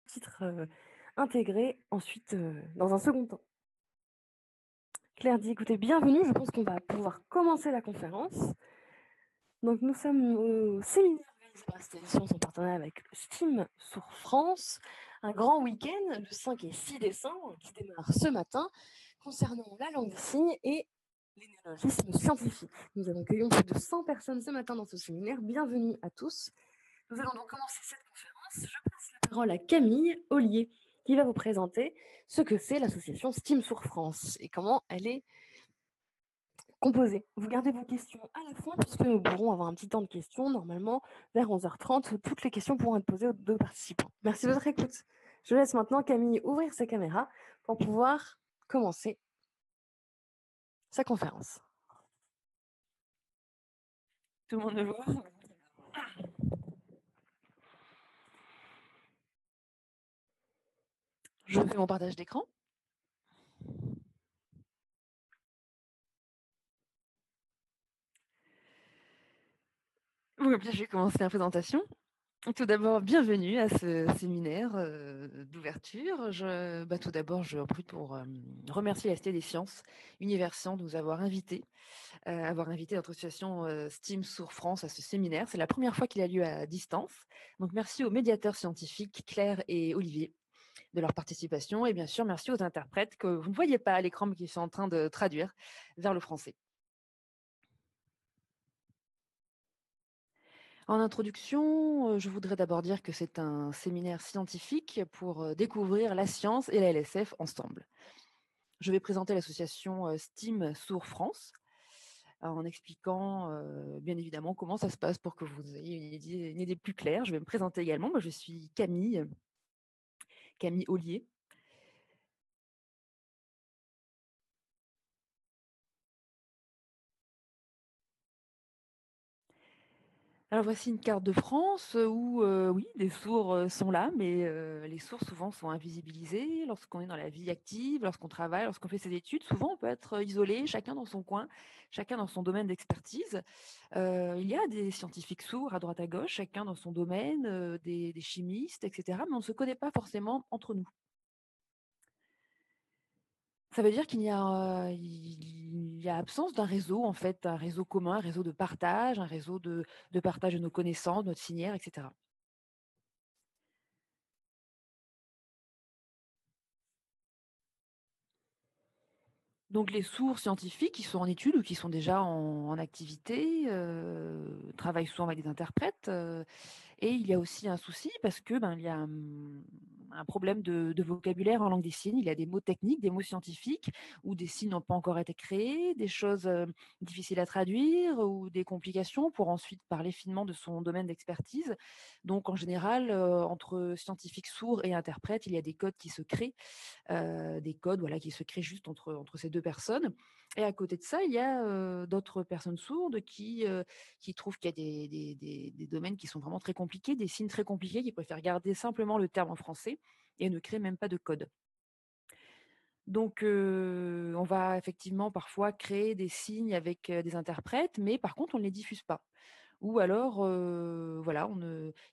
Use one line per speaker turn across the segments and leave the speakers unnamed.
titre intégré ensuite dans un second temps. Claire dit, écoutez, bienvenue, je pense qu'on va pouvoir commencer la conférence. Donc nous sommes au séminaire organisé par cette édition en partenariat avec Steam sur France, un grand week-end le 5 et 6 décembre qui démarre ce matin concernant la langue des signes et les néologismes scientifiques. Nous accueillons plus de 100 personnes ce matin dans ce séminaire. Bienvenue à tous. Nous allons donc commencer cette conférence. Je passe la parole à Camille Ollier qui va vous présenter ce que c'est l'association Steam sur France et comment elle est composée. Vous gardez vos questions à la fin puisque nous pourrons avoir un petit temps de questions. Normalement, vers 11h30, toutes les questions pourront être posées aux deux participants. Merci de votre écoute. Je laisse maintenant Camille ouvrir sa caméra pour pouvoir commencer sa conférence. Tout le monde me voit? Je fais mon partage d'écran. Oui, bien, je vais commencer la présentation. Tout d'abord, bienvenue à ce séminaire d'ouverture. Tout d'abord, je profite pour remercier la Cité des Sciences, Universcience, de nous avoir invités, notre association STEAM sur France à ce séminaire. C'est la première fois qu'il a lieu à distance. Donc, merci aux médiateurs scientifiques Claire et Olivier de leur participation. Et bien sûr, merci aux interprètes que vous ne voyez pas à l'écran, mais qui sont en train de traduire vers le français. En introduction, je voudrais d'abord dire que c'est un séminaire scientifique pour découvrir la science et la LSF ensemble. Je vais présenter l'association STEAM Sourds France en expliquant bien évidemment comment ça se passe pour que vous ayez une idée plus claire. Je vais me présenter également. Moi, je suis Camille Ollier. Alors voici une carte de France où, oui, les sourds sont là, mais les sourds souvent sont invisibilisés lorsqu'on est dans la vie active, lorsqu'on travaille, lorsqu'on fait ses études. Souvent, on peut être isolé, chacun dans son coin, chacun dans son domaine d'expertise. Il y a des scientifiques sourds à droite à gauche, chacun dans son domaine, des chimistes, etc. Mais on ne se connaît pas forcément entre nous. Ça veut dire qu'il y a absence d'un réseau, en fait, un réseau commun, un réseau de partage, un réseau de partage de nos connaissances, notre filière, etc. Donc les sourds scientifiques qui sont en études ou qui sont déjà en activité travaillent souvent avec des interprètes. Et il y a aussi un souci parce que il y a un problème de vocabulaire en langue des signes. Il y a des mots techniques, des mots scientifiques où des signes n'ont pas encore été créés, des choses difficiles à traduire ou des complications pour ensuite parler finement de son domaine d'expertise. Donc en général, entre scientifiques sourds et interprètes, il y a des codes qui se créent, des codes voilà, qui se créent juste entre ces deux personnes. Et à côté de ça, il y a d'autres personnes sourdes qui trouvent qu'il y a des domaines qui sont vraiment très compliqués, des signes très compliqués, qui préfèrent garder simplement le terme en français et ne créent même pas de code. Donc, on va effectivement parfois créer des signes avec des interprètes, mais par contre, on ne les diffuse pas. Ou alors, voilà,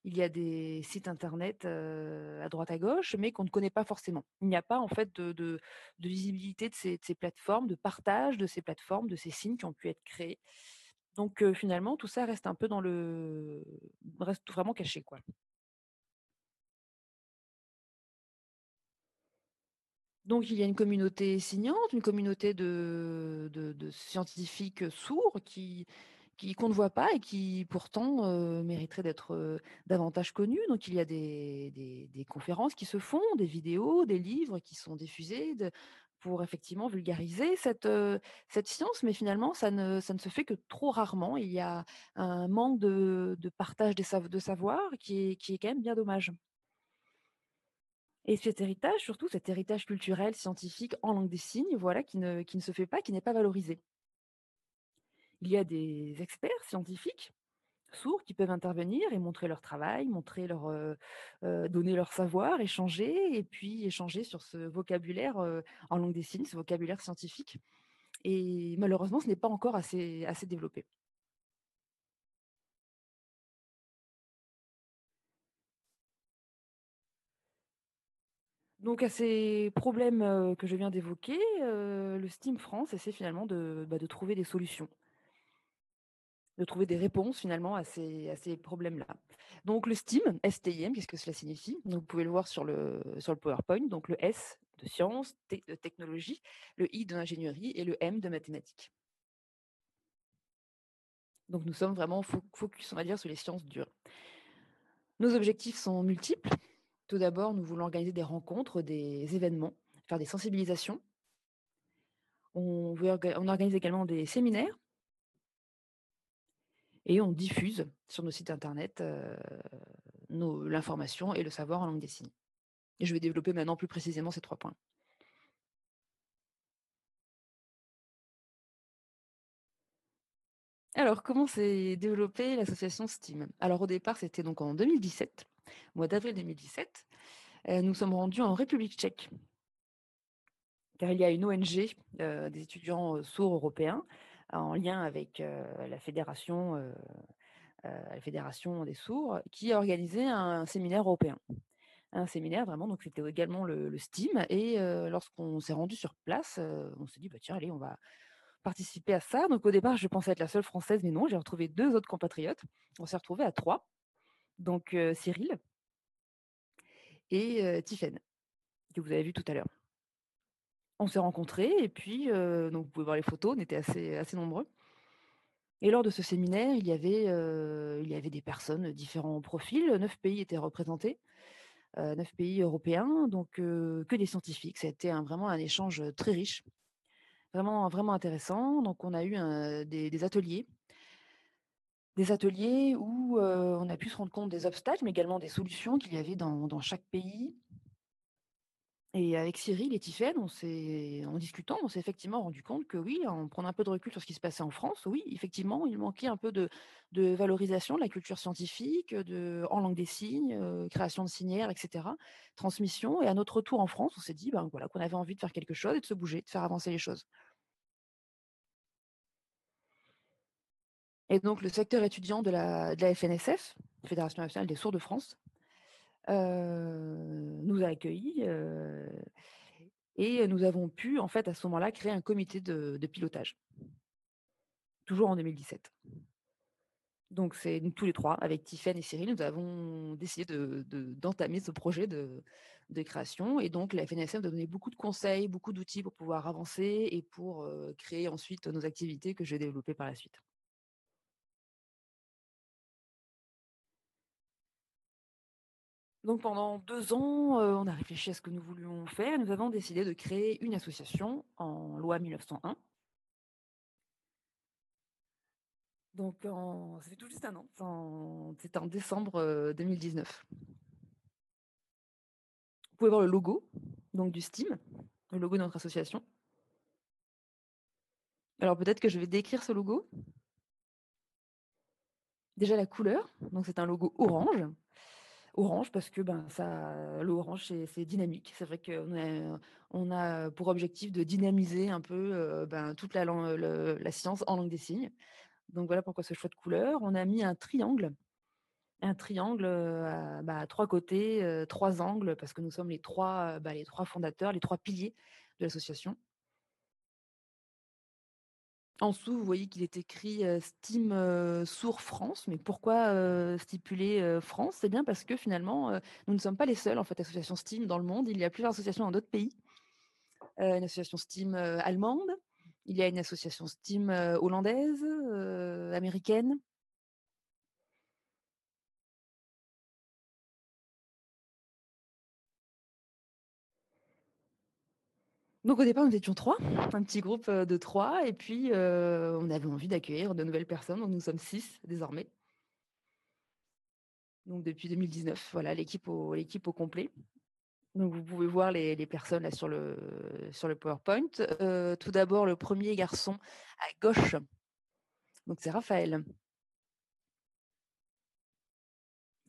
il y a des sites internet à droite à gauche, mais qu'on ne connaît pas forcément. Il n'y a pas en fait de visibilité de ces plateformes, de partage de ces plateformes, de ces signes qui ont pu être créés. Donc, finalement, tout ça reste vraiment caché, quoi. Donc, il y a une communauté signante, une communauté de scientifiques sourds qu'on ne voit pas et qui pourtant mériteraient d'être davantage connus. Donc, il y a des conférences qui se font, des vidéos, des livres qui sont diffusés pour effectivement vulgariser cette science, mais finalement, ça ne se fait que trop rarement. Il y a un manque de partage de savoir qui est quand même bien dommage. Et cet héritage, surtout cet héritage culturel, scientifique en langue des signes, voilà, qui ne se fait pas, qui n'est pas valorisé. Il y a des experts scientifiques sourds qui peuvent intervenir et montrer leur travail, donner leur savoir, échanger et puis échanger sur ce vocabulaire en langue des signes, ce vocabulaire scientifique. Et malheureusement, ce n'est pas encore assez développé. Donc à ces problèmes, que je viens d'évoquer, le STEAM France essaie finalement de trouver des solutions, de trouver des réponses finalement à ces problèmes-là. Donc le STEAM, S-T-I-M, qu'est-ce que cela signifie? Donc vous pouvez le voir sur le PowerPoint, donc le S de sciences, T de technologie, le I de ingénierie et le M de mathématiques. Donc nous sommes vraiment focus, on va dire, sur les sciences dures. Nos objectifs sont multiples. Tout d'abord, nous voulons organiser des rencontres, des événements, faire des sensibilisations. On organise également des séminaires et on diffuse sur nos sites internet, l'information et le savoir en langue des signes. Et je vais développer maintenant plus précisément ces 3 points. Alors, comment s'est développée l'association STEAM? Alors au départ, c'était donc en 2017, mois d'avril 2017. Nous sommes rendus en République tchèque, car il y a une ONG, des étudiants, sourds européens, en lien avec, la fédération des sourds, qui a organisé un séminaire européen. Un séminaire vraiment, donc c'était également le STEAM et lorsqu'on s'est rendu sur place, on s'est dit: «Bah, tiens, allez, on va participer à ça». Donc au départ, je pensais être la seule française, mais non, j'ai retrouvé 2 autres compatriotes. On s'est retrouvés à 3, donc Cyril et Tiffaine, que vous avez vu tout à l'heure. On s'est rencontrés et puis, donc vous pouvez voir les photos, on était assez nombreux et lors de ce séminaire, il y avait des personnes, différents profils, 9 pays étaient représentés, 9 pays européens, donc que des scientifiques. Ça a été vraiment un échange, très riche, vraiment vraiment intéressant. Donc on a eu des ateliers. Des ateliers où, on a pu se rendre compte des obstacles, mais également des solutions qu'il y avait dans chaque pays. Et avec Cyril et Tiffaine, en discutant, on s'est effectivement rendu compte que oui, en prenant un peu de recul sur ce qui se passait en France, oui, effectivement, il manquait un peu de valorisation de la culture scientifique, en langue des signes, création de signères, et cetera, transmission. Et à notre retour en France, on s'est dit, ben, voilà, qu'on avait envie de faire quelque chose et de se bouger, de faire avancer les choses. Et donc le secteur étudiant de la FNSF, Fédération nationale des sourds de France, nous a accueillis, et nous avons pu, en fait, à ce moment-là, créer un comité de pilotage, toujours en 2017. Donc c'est nous tous les 3, avec Tiffaine et Cyril, nous avons décidé d'entamer ce projet de création et donc la FNSF nous a donné beaucoup de conseils, beaucoup d'outils pour pouvoir avancer et pour, créer ensuite nos activités que j'ai développées par la suite. Donc pendant 2 ans, on a réfléchi à ce que nous voulions faire. Nous avons décidé de créer une association en loi 1901. Donc ça fait tout juste 1 an, c'était en décembre, 2019. Vous pouvez voir le logo, donc du STEAM, le logo de notre association. Alors peut-être que je vais décrire ce logo. Déjà la couleur, donc c'est un logo orange. Orange parce que, ben, l'orange c'est dynamique. C'est vrai qu'on a pour objectif de dynamiser un peu, ben, toute la science en langue des signes. Donc voilà pourquoi ce choix de couleur. On a mis un triangle, à 3 côtés, 3 angles parce que nous sommes les trois fondateurs, les 3 piliers de l'association. En dessous, vous voyez qu'il est écrit, STEAM, Sourds France, mais pourquoi, stipuler, France? C'est bien parce que finalement, nous ne sommes pas les seuls en fait associations STEAM dans le monde. Il y a plusieurs associations dans d'autres pays. Une association STEAM, allemande, il y a une association STEAM, hollandaise, américaine. Donc au départ, nous étions 3, un petit groupe, de 3 et puis, on avait envie d'accueillir de nouvelles personnes, donc nous sommes 6 désormais. Donc depuis 2019, voilà l'équipe au complet. Donc vous pouvez voir les personnes là sur le PowerPoint. Tout d'abord, le premier garçon à gauche, donc c'est Raphaël,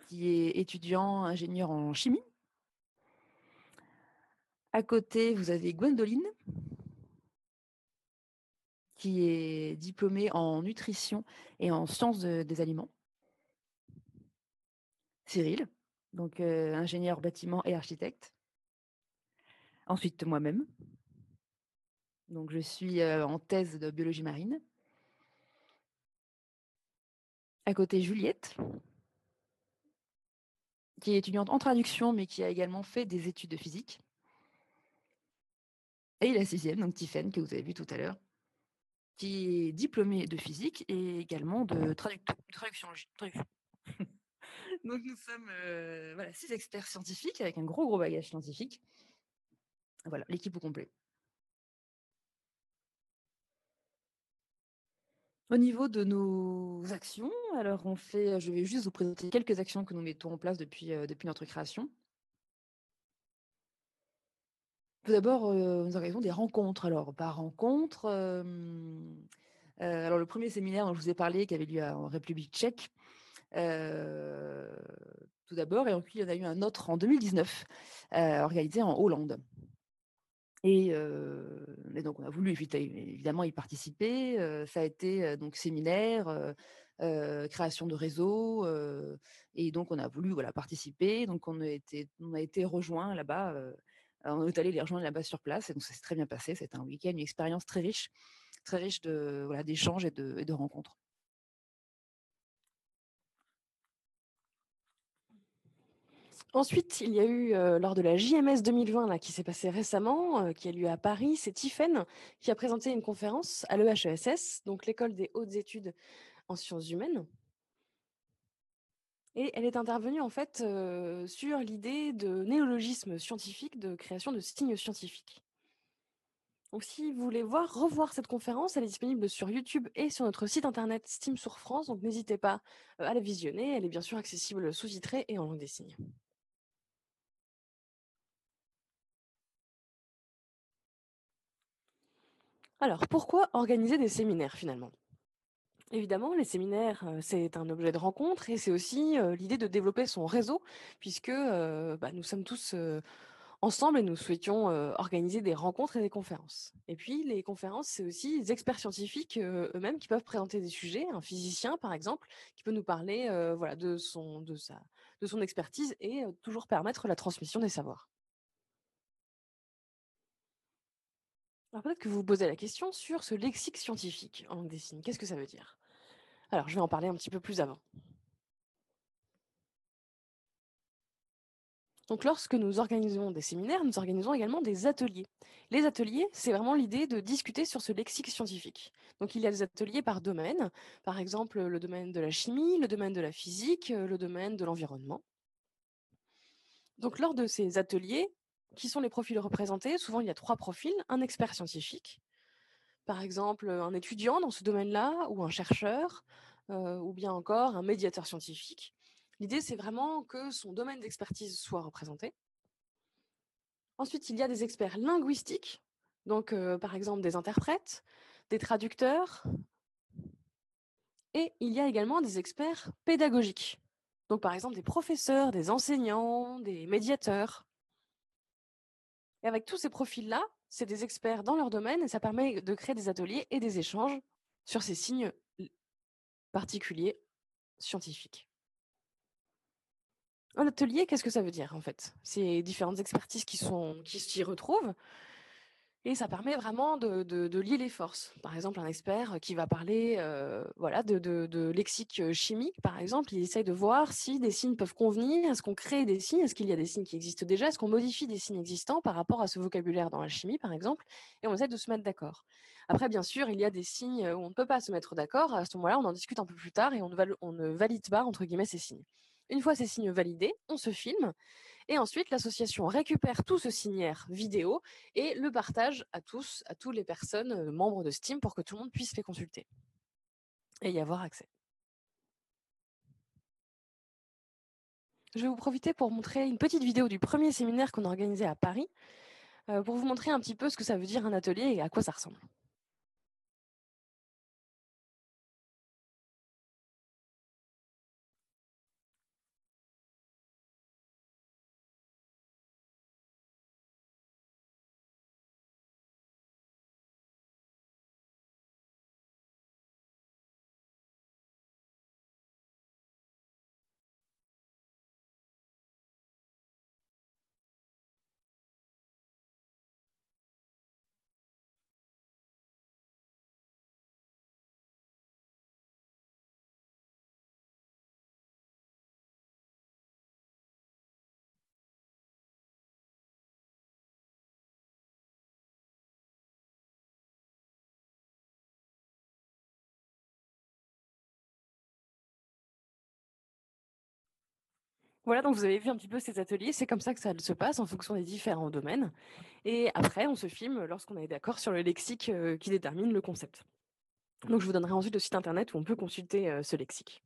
qui est étudiant ingénieur en chimie. À côté, vous avez Gwendoline, qui est diplômée en nutrition et en sciences des aliments. Cyril, donc ingénieur bâtiment et architecte. Ensuite, moi-même, donc je suis, en thèse de biologie marine. À côté, Juliette, qui est étudiante en traduction, mais qui a également fait des études de physique. Et la 6e, donc Tiffaine, que vous avez vu tout à l'heure, qui est diplômée de physique et également de traduction. Donc nous sommes voilà, 6 experts scientifiques avec un gros bagage scientifique. Voilà, l'équipe au complet. Au niveau de nos actions, alors je vais juste vous présenter quelques actions que nous mettons en place depuis notre création. Tout d'abord, nous organisons des rencontres. Alors par rencontre, alors le premier séminaire dont je vous ai parlé qui avait lieu en République tchèque, tout d'abord, et puis il y en a eu un autre en 2019, organisé en Hollande. Et donc on a voulu évidemment y participer. Ça a été donc séminaire, création de réseau, et donc on a voulu voilà, participer. Donc on a été rejoints là-bas. On est allé les rejoindre là-bas sur place, et donc ça s'est très bien passé. C'était un week-end, une expérience très riche de voilà, d'échanges et de rencontres.
Ensuite, il y a eu, lors de la JMS 2020 là, qui s'est passée récemment, qui a lieu à Paris, c'est Tiffaine qui a présenté une conférence à l'EHESS, donc l'École des hautes études en sciences humaines. Et elle est intervenue en fait, sur l'idée de néologisme scientifique, de création de signes scientifiques. Donc si vous voulez revoir cette conférence, elle est disponible sur YouTube et sur notre site internet STEAM sur France, donc n'hésitez pas, à la visionner. Elle est bien sûr accessible sous-titrée et en langue des signes. Alors, pourquoi organiser des séminaires finalement? Évidemment, les séminaires, c'est un objet de rencontre et c'est aussi, l'idée de développer son réseau puisque, nous sommes tous, ensemble et nous souhaitions, organiser des rencontres et des conférences. Et puis les conférences, c'est aussi des experts scientifiques, eux-mêmes qui peuvent présenter des sujets. Un physicien, par exemple, qui peut nous parler, voilà, de son expertise et toujours permettre la transmission des savoirs. Alors peut-être que vous vous posez la question sur ce lexique scientifique en langue des signes. Qu'est-ce que ça veut dire? Alors je vais en parler un petit peu plus avant. Donc lorsque nous organisons des séminaires, nous organisons également des ateliers. Les ateliers, c'est vraiment l'idée de discuter sur ce lexique scientifique. Donc il y a des ateliers par domaine, par exemple le domaine de la chimie, le domaine de la physique, le domaine de l'environnement. Donc lors de ces ateliers, qui sont les profils représentés? Souvent il y a 3 profils, un expert scientifique, par exemple un étudiant dans ce domaine-là, ou un chercheur, ou bien encore un médiateur scientifique. L'idée, c'est vraiment que son domaine d'expertise soit représenté. Ensuite, il y a des experts linguistiques, donc par exemple des interprètes, des traducteurs, et il y a également des experts pédagogiques. Donc par exemple des professeurs, des enseignants, des médiateurs. Et avec tous ces profils-là, c'est des experts dans leur domaine et ça permet de créer des ateliers et des échanges sur ces signes particuliers scientifiques. Un atelier, qu'est-ce que ça veut dire en fait? C'est différentes expertises qui s'y retrouvent. Et ça permet vraiment de lier les forces. Par exemple, un expert qui va parler voilà, de lexique chimique, par exemple, il essaye de voir si des signes peuvent convenir, est-ce qu'on crée des signes, est-ce qu'il y a des signes qui existent déjà, est-ce qu'on modifie des signes existants par rapport à ce vocabulaire dans la chimie, par exemple, et on essaie de se mettre d'accord. Après, bien sûr, il y a des signes où on ne peut pas se mettre d'accord, à ce moment-là, on en discute un peu plus tard et on ne valide pas, entre guillemets, ces signes. Une fois ces signes validés, on se filme et ensuite, l'association récupère tout ce signaire vidéo et le partage à tous, à toutes les personnes membres de Steam pour que tout le monde puisse les consulter et y avoir accès. Je vais vous profiter pour montrer une petite vidéo du premier séminaire qu'on a organisé à Paris pour vous montrer un petit peu ce que ça veut dire un atelier et à quoi ça ressemble. Voilà, donc vous avez vu un petit peu ces ateliers, c'est comme ça que ça se passe en fonction des différents domaines. Et après, on se filme lorsqu'on est d'accord sur le lexique qui détermine le concept. Donc je vous donnerai ensuite le site internet où on peut consulter ce lexique.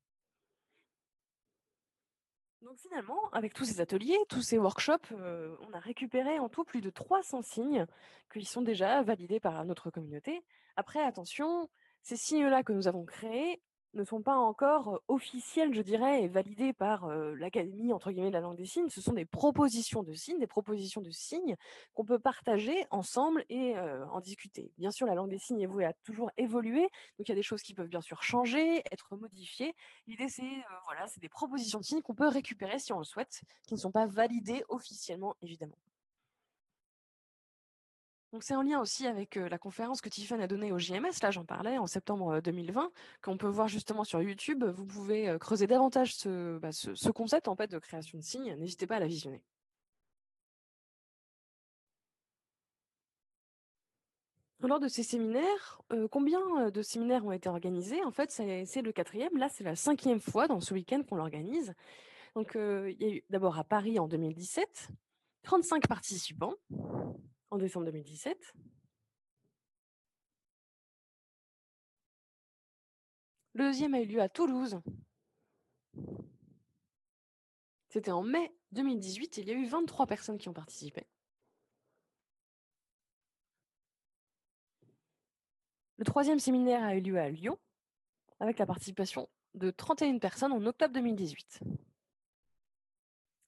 Donc finalement, avec tous ces ateliers, tous ces workshops, on a récupéré en tout plus de 300 signes qui sont déjà validés par notre communauté. Après, attention, ces signes-là que nous avons créés ne sont pas encore officiels, je dirais, et validés par l'Académie entre guillemets de la langue des signes. Ce sont des propositions de signes, des propositions de signes qu'on peut partager ensemble et en discuter. Bien sûr, la langue des signes est vouée à toujours évoluer, donc il y a des choses qui peuvent bien sûr changer, être modifiées. L'idée, c'est voilà, c'est des propositions de signes qu'on peut récupérer si on le souhaite, qui ne sont pas validées officiellement, évidemment. Donc c'est en lien aussi avec la conférence que Tiffany a donnée au JMS, là j'en parlais en septembre 2020, qu'on peut voir justement sur YouTube. Vous pouvez creuser davantage ce concept en fait de création de signes. N'hésitez pas à la visionner. Lors de ces séminaires, combien de séminaires ont été organisés? En fait, c'est le quatrième. Là, c'est la cinquième fois dans ce week-end qu'on l'organise. Donc, il y a eu d'abord à Paris en 2017, 35 participants en décembre 2017. Le deuxième a eu lieu à Toulouse. C'était en mai 2018 et il y a eu 23 personnes qui ont participé. Le troisième séminaire a eu lieu à Lyon avec la participation de 31 personnes en octobre 2018.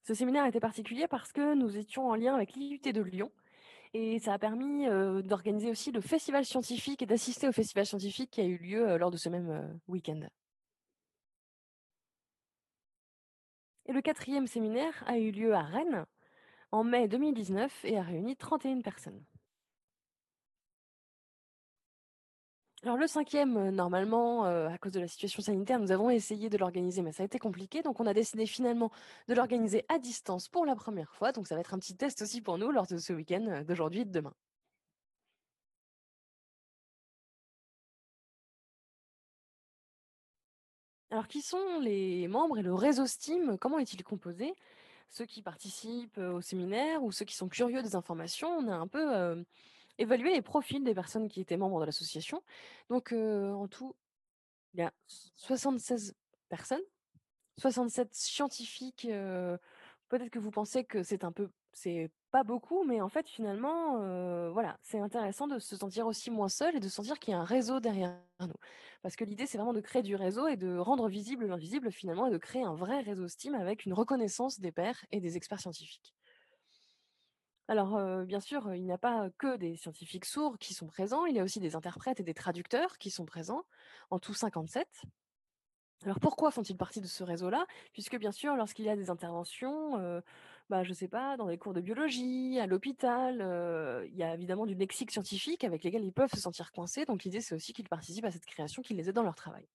Ce séminaire était particulier parce que nous étions en lien avec l'IUT de Lyon et ça a permis d'organiser aussi le festival scientifique et d'assister au festival scientifique qui a eu lieu lors de ce même week-end. Et le quatrième séminaire a eu lieu à Rennes en mai 2019 et a réuni 31 personnes. Alors le cinquième, normalement, à cause de la situation sanitaire, nous avons essayé de l'organiser, mais ça a été compliqué. Donc on a décidé finalement de l'organiser à distance pour la première fois. Donc ça va être un petit test aussi pour nous lors de ce week-end d'aujourd'hui et de demain. Alors qui sont les membres et le réseau STEAM? Comment est-il composé? Ceux qui participent au séminaire ou ceux qui sont curieux des informations, on a un peu évalué les profils des personnes qui étaient membres de l'association. Donc en tout, il y a 76 personnes. 67 scientifiques, peut-être que vous pensez que c'est pas beaucoup, mais en fait finalement, voilà, c'est intéressant de se sentir aussi moins seul et de sentir qu'il y a un réseau derrière nous. Parce que l'idée, c'est vraiment de créer du réseau et de rendre visible l'invisible finalement et de créer un vrai réseau STEAM avec une reconnaissance des pairs et des experts scientifiques. Alors, bien sûr, il n'y a pas que des scientifiques sourds qui sont présents, il y a aussi des interprètes et des traducteurs qui sont présents, en tout 57. Alors pourquoi font-ils partie de ce réseau-là? Puisque bien sûr, lorsqu'il y a des interventions, je sais pas, dans les cours de biologie, à l'hôpital, il y a évidemment du lexique scientifique avec lesquels ils peuvent se sentir coincés. Donc l'idée, c'est aussi qu'ils participent à cette création, qu'ils les aident dans leur travail.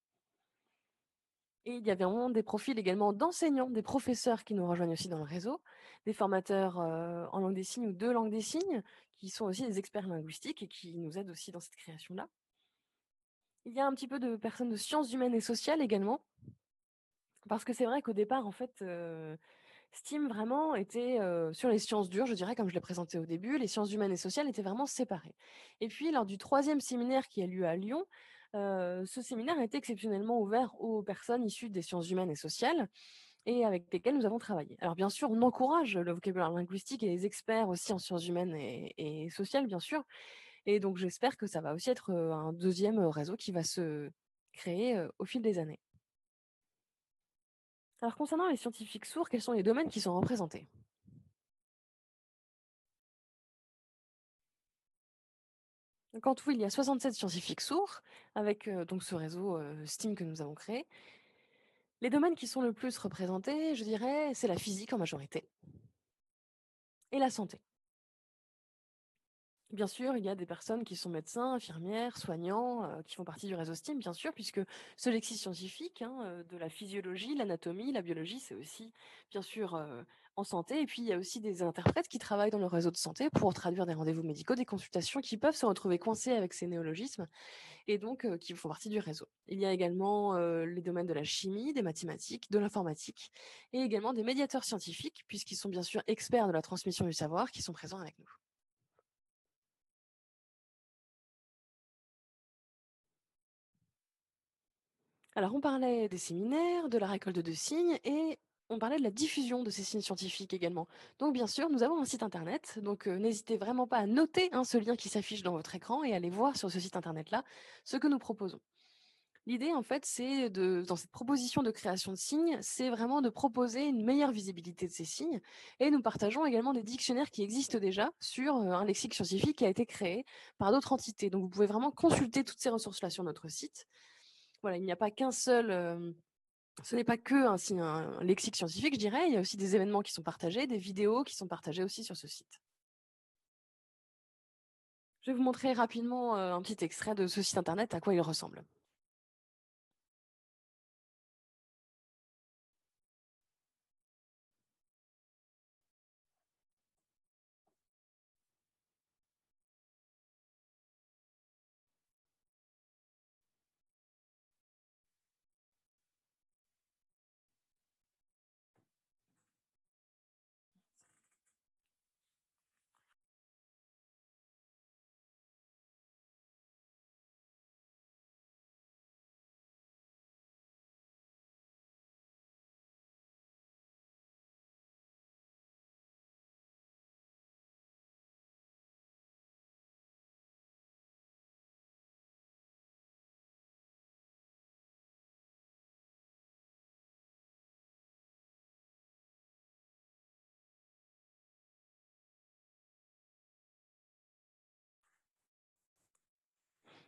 Et il y avait vraiment des profils également d'enseignants, des professeurs qui nous rejoignent aussi dans le réseau, des formateurs en langue des signes ou de langue des signes, qui sont aussi des experts linguistiques et qui nous aident aussi dans cette création-là. Il y a un petit peu de personnes de sciences humaines et sociales également, parce que c'est vrai qu'au départ, en fait, STEAM vraiment était, sur les sciences dures, je dirais, comme je l'ai présenté au début, les sciences humaines et sociales étaient vraiment séparées. Et puis lors du troisième séminaire qui a lieu à Lyon, ce séminaire a été exceptionnellement ouvert aux personnes issues des sciences humaines et sociales et avec lesquelles nous avons travaillé. Alors bien sûr, on encourage le vocabulaire linguistique et les experts aussi en sciences humaines et sociales, bien sûr. Et donc j'espère que ça va aussi être, un deuxième réseau qui va se créer, au fil des années. Alors concernant les scientifiques sourds, quels sont les domaines qui sont représentés? Donc en tout, il y a 67 scientifiques sourds avec donc ce réseau STEAM que nous avons créé. Les domaines qui sont le plus représentés, je dirais, c'est la physique en majorité et la santé. Bien sûr, il y a des personnes qui sont médecins, infirmières, soignants, qui font partie du réseau STEAM, bien sûr, puisque ce lexique scientifique, hein, de la physiologie, l'anatomie, la biologie, c'est aussi, bien sûr, en santé. Et puis, il y a aussi des interprètes qui travaillent dans le réseau de santé pour traduire des rendez-vous médicaux, des consultations qui peuvent se retrouver coincés avec ces néologismes et donc qui font partie du réseau. Il y a également les domaines de la chimie, des mathématiques, de l'informatique et également des médiateurs scientifiques, puisqu'ils sont bien sûr experts de la transmission du savoir, qui sont présents avec nous. Alors, on parlait des séminaires, de la récolte de signes et on parlait de la diffusion de ces signes scientifiques également. Donc, bien sûr, nous avons un site internet. Donc, n'hésitez vraiment pas à noter, hein, ce lien qui s'affiche dans votre écran et aller voir sur ce site internet-là ce que nous proposons. L'idée, en fait, dans cette proposition de création de signes, c'est vraiment de proposer une meilleure visibilité de ces signes. Et nous partageons également des dictionnaires qui existent déjà sur un lexique scientifique qui a été créé par d'autres entités. Donc, vous pouvez vraiment consulter toutes ces ressources-là sur notre site. Voilà, il n'y a pas qu'un seul, ce n'est pas que un lexique scientifique, je dirais. Il y a aussi des événements qui sont partagés, des vidéos qui sont partagées aussi sur ce site. Je vais vous montrer rapidement un petit extrait de ce site internet, à quoi il ressemble.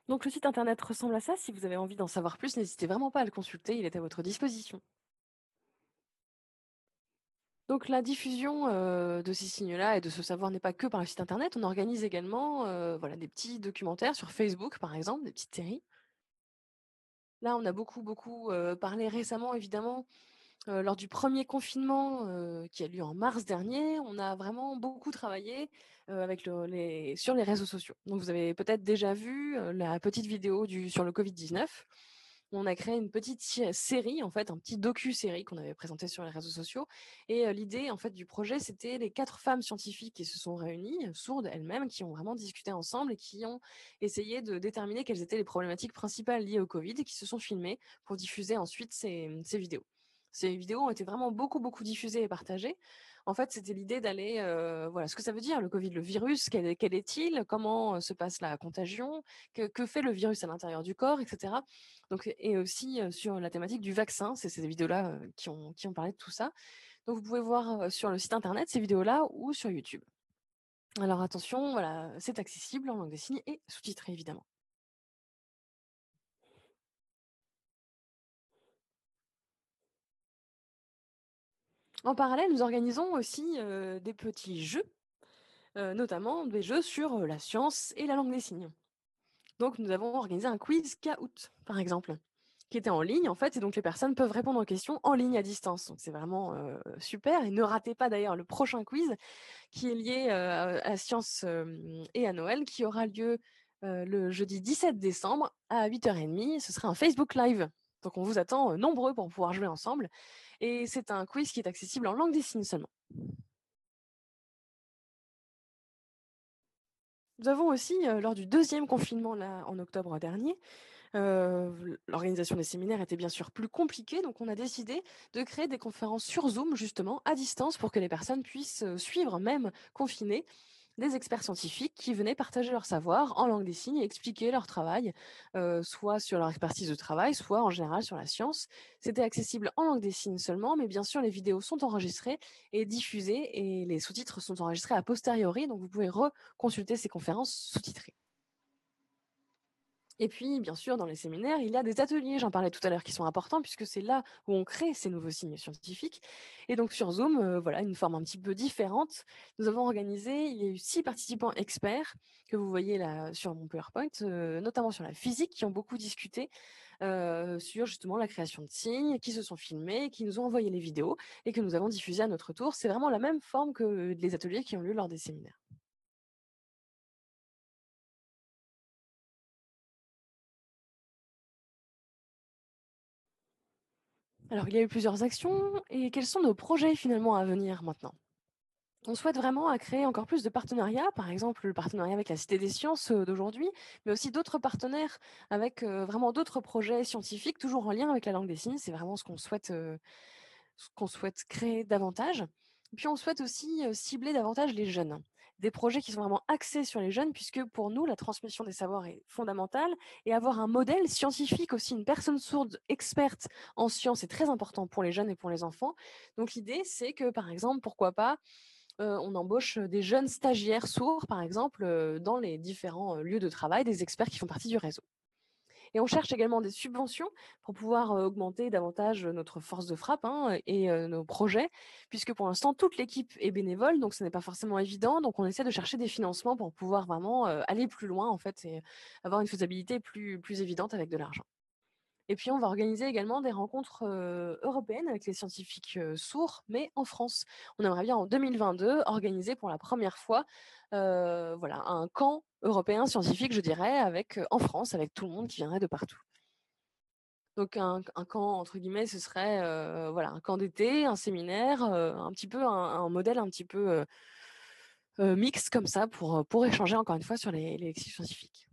Donc le site internet ressemble à ça. Si vous avez envie d'en savoir plus, n'hésitez vraiment pas à le consulter, il est à votre disposition. Donc la diffusion de ces signes-là et de ce savoir n'est pas que par le site internet. On organise également voilà, des petits documentaires sur Facebook, par exemple, des petites séries. Là, on a beaucoup parlé récemment, évidemment, lors du premier confinement, qui a lieu en mars dernier. On a vraiment beaucoup travaillé, avec sur les réseaux sociaux. Donc vous avez peut-être déjà vu, la petite vidéo sur le Covid-19. On a créé une petite série, en fait, un petit docu-série qu'on avait présenté sur les réseaux sociaux et l'idée, en fait, du projet, c'était les 4 femmes scientifiques qui se sont réunies, sourdes elles-mêmes, qui ont vraiment discuté ensemble et qui ont essayé de déterminer quelles étaient les problématiques principales liées au Covid et qui se sont filmées pour diffuser ensuite ces vidéos. Ces vidéos ont été vraiment beaucoup diffusées et partagées. En fait, c'était l'idée d'aller, voilà, ce que ça veut dire le Covid, le virus, quel est-il? Comment, se passe la contagion? Que fait le virus à l'intérieur du corps et cetera. Donc et aussi, sur la thématique du vaccin, c'est ces vidéos-là, qui ont parlé de tout ça. Donc vous pouvez voir, sur le site internet ces vidéos-là ou sur YouTube. Alors attention, voilà, c'est accessible en langue des signes et sous-titré évidemment. En parallèle, nous organisons aussi, des petits jeux, notamment des jeux sur, la science et la langue des signes. Donc nous avons organisé un quiz Kahoot, par exemple, qui était en ligne en fait et donc les personnes peuvent répondre aux questions en ligne à distance. Donc c'est vraiment, super et ne ratez pas d'ailleurs le prochain quiz qui est lié, à la science, et à Noël qui aura lieu, le jeudi 17 décembre à 8h30. Ce sera un Facebook Live. Donc on vous attend, nombreux pour pouvoir jouer ensemble et c'est un quiz qui est accessible en langue des signes seulement. Nous avons aussi, lors du deuxième confinement là, en octobre dernier, l'organisation des séminaires était bien sûr plus compliquée, donc on a décidé de créer des conférences sur Zoom justement à distance pour que les personnes puissent, suivre même confinées des experts scientifiques qui venaient partager leur savoir en langue des signes et expliquer leur travail, soit sur leur expertise de travail, soit en général sur la science. C'était accessible en langue des signes seulement, mais bien sûr les vidéos sont enregistrées et diffusées et les sous-titres sont enregistrés a posteriori, donc vous pouvez reconsulter ces conférences sous-titrées. Et puis, bien sûr, dans les séminaires, il y a des ateliers, j'en parlais tout à l'heure, qui sont importants puisque c'est là où on crée ces nouveaux signes scientifiques. Et donc sur Zoom, voilà, une forme un petit peu différente. Nous avons organisé, il y a eu 6 participants experts que vous voyez là sur mon PowerPoint, notamment sur la physique, qui ont beaucoup discuté sur justement la création de signes, qui se sont filmés, qui nous ont envoyé les vidéos et que nous avons diffusées à notre tour. C'est vraiment la même forme que les ateliers qui ont lieu lors des séminaires. Alors, il y a eu plusieurs actions et quels sont nos projets finalement à venir maintenant? On souhaite vraiment à créer encore plus de partenariats, par exemple le partenariat avec la Cité des sciences d'aujourd'hui, mais aussi d'autres partenaires avec vraiment d'autres projets scientifiques, toujours en lien avec la langue des signes. C'est vraiment ce qu'on souhaite créer davantage. Et puis on souhaite aussi cibler davantage les jeunes. Des projets qui sont vraiment axés sur les jeunes, puisque pour nous, la transmission des savoirs est fondamentale. Et avoir un modèle scientifique aussi, une personne sourde experte en sciences, est très important pour les jeunes et pour les enfants. Donc l'idée, c'est que, par exemple, pourquoi pas, on embauche des jeunes stagiaires sourds, par exemple, dans les différents lieux de travail, des experts qui font partie du réseau. Et on cherche également des subventions pour pouvoir augmenter davantage notre force de frappe, hein, et nos projets, puisque pour l'instant, toute l'équipe est bénévole, donc ce n'est pas forcément évident. Donc on essaie de chercher des financements pour pouvoir vraiment aller plus loin, en fait, et avoir une faisabilité plus évidente avec de l'argent. Et puis, on va organiser également des rencontres européennes avec les scientifiques sourds, mais en France. On aimerait bien en 2022 organiser pour la première fois, voilà, un camp européen scientifique, je dirais, avec, en France, avec tout le monde qui viendrait de partout. Donc un camp entre guillemets, ce serait, voilà, un camp d'été, un séminaire, un petit peu un modèle un petit peu, mixte comme ça pour échanger encore une fois sur les lectures scientifiques.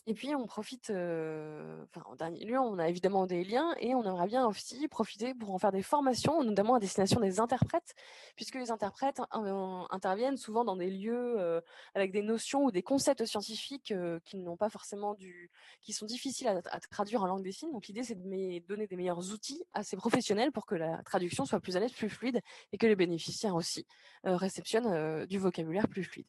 Et puis on profite, enfin en dernier lieu, on a évidemment des liens et on aimerait bien aussi profiter pour en faire des formations, notamment à destination des interprètes, puisque les interprètes interviennent souvent dans des lieux, avec des notions ou des concepts scientifiques, qui n'ont pas forcément qui sont difficiles à traduire en langue des signes. Donc l'idée, c'est de donner des meilleurs outils à ces professionnels pour que la traduction soit plus à l'aise, plus fluide et que les bénéficiaires aussi, réceptionnent, du vocabulaire plus fluide.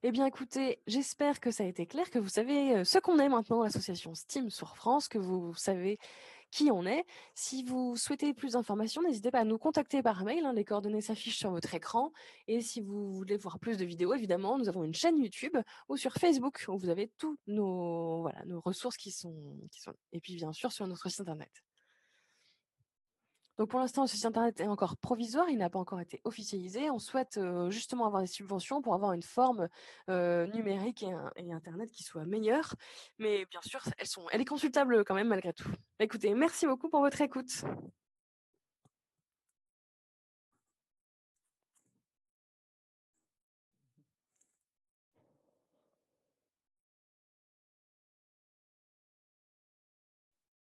Eh bien, écoutez, j'espère que ça a été clair, que vous savez ce qu'on est maintenant, l'association STEAM sur France, que vous savez qui on est. Si vous souhaitez plus d'informations, n'hésitez pas à nous contacter par mail, hein, les coordonnées s'affichent sur votre écran. Et si vous voulez voir plus de vidéos, évidemment, nous avons une chaîne YouTube ou sur Facebook où vous avez tous voilà, nos ressources qui sont. Et puis, bien sûr, sur notre site internet. Donc pour l'instant, ce site internet est encore provisoire, il n'a pas encore été officialisé. On souhaite justement avoir des subventions pour avoir une forme numérique et internet qui soit meilleure. Mais bien sûr, elle est consultable quand même malgré tout. Écoutez, merci beaucoup pour votre écoute.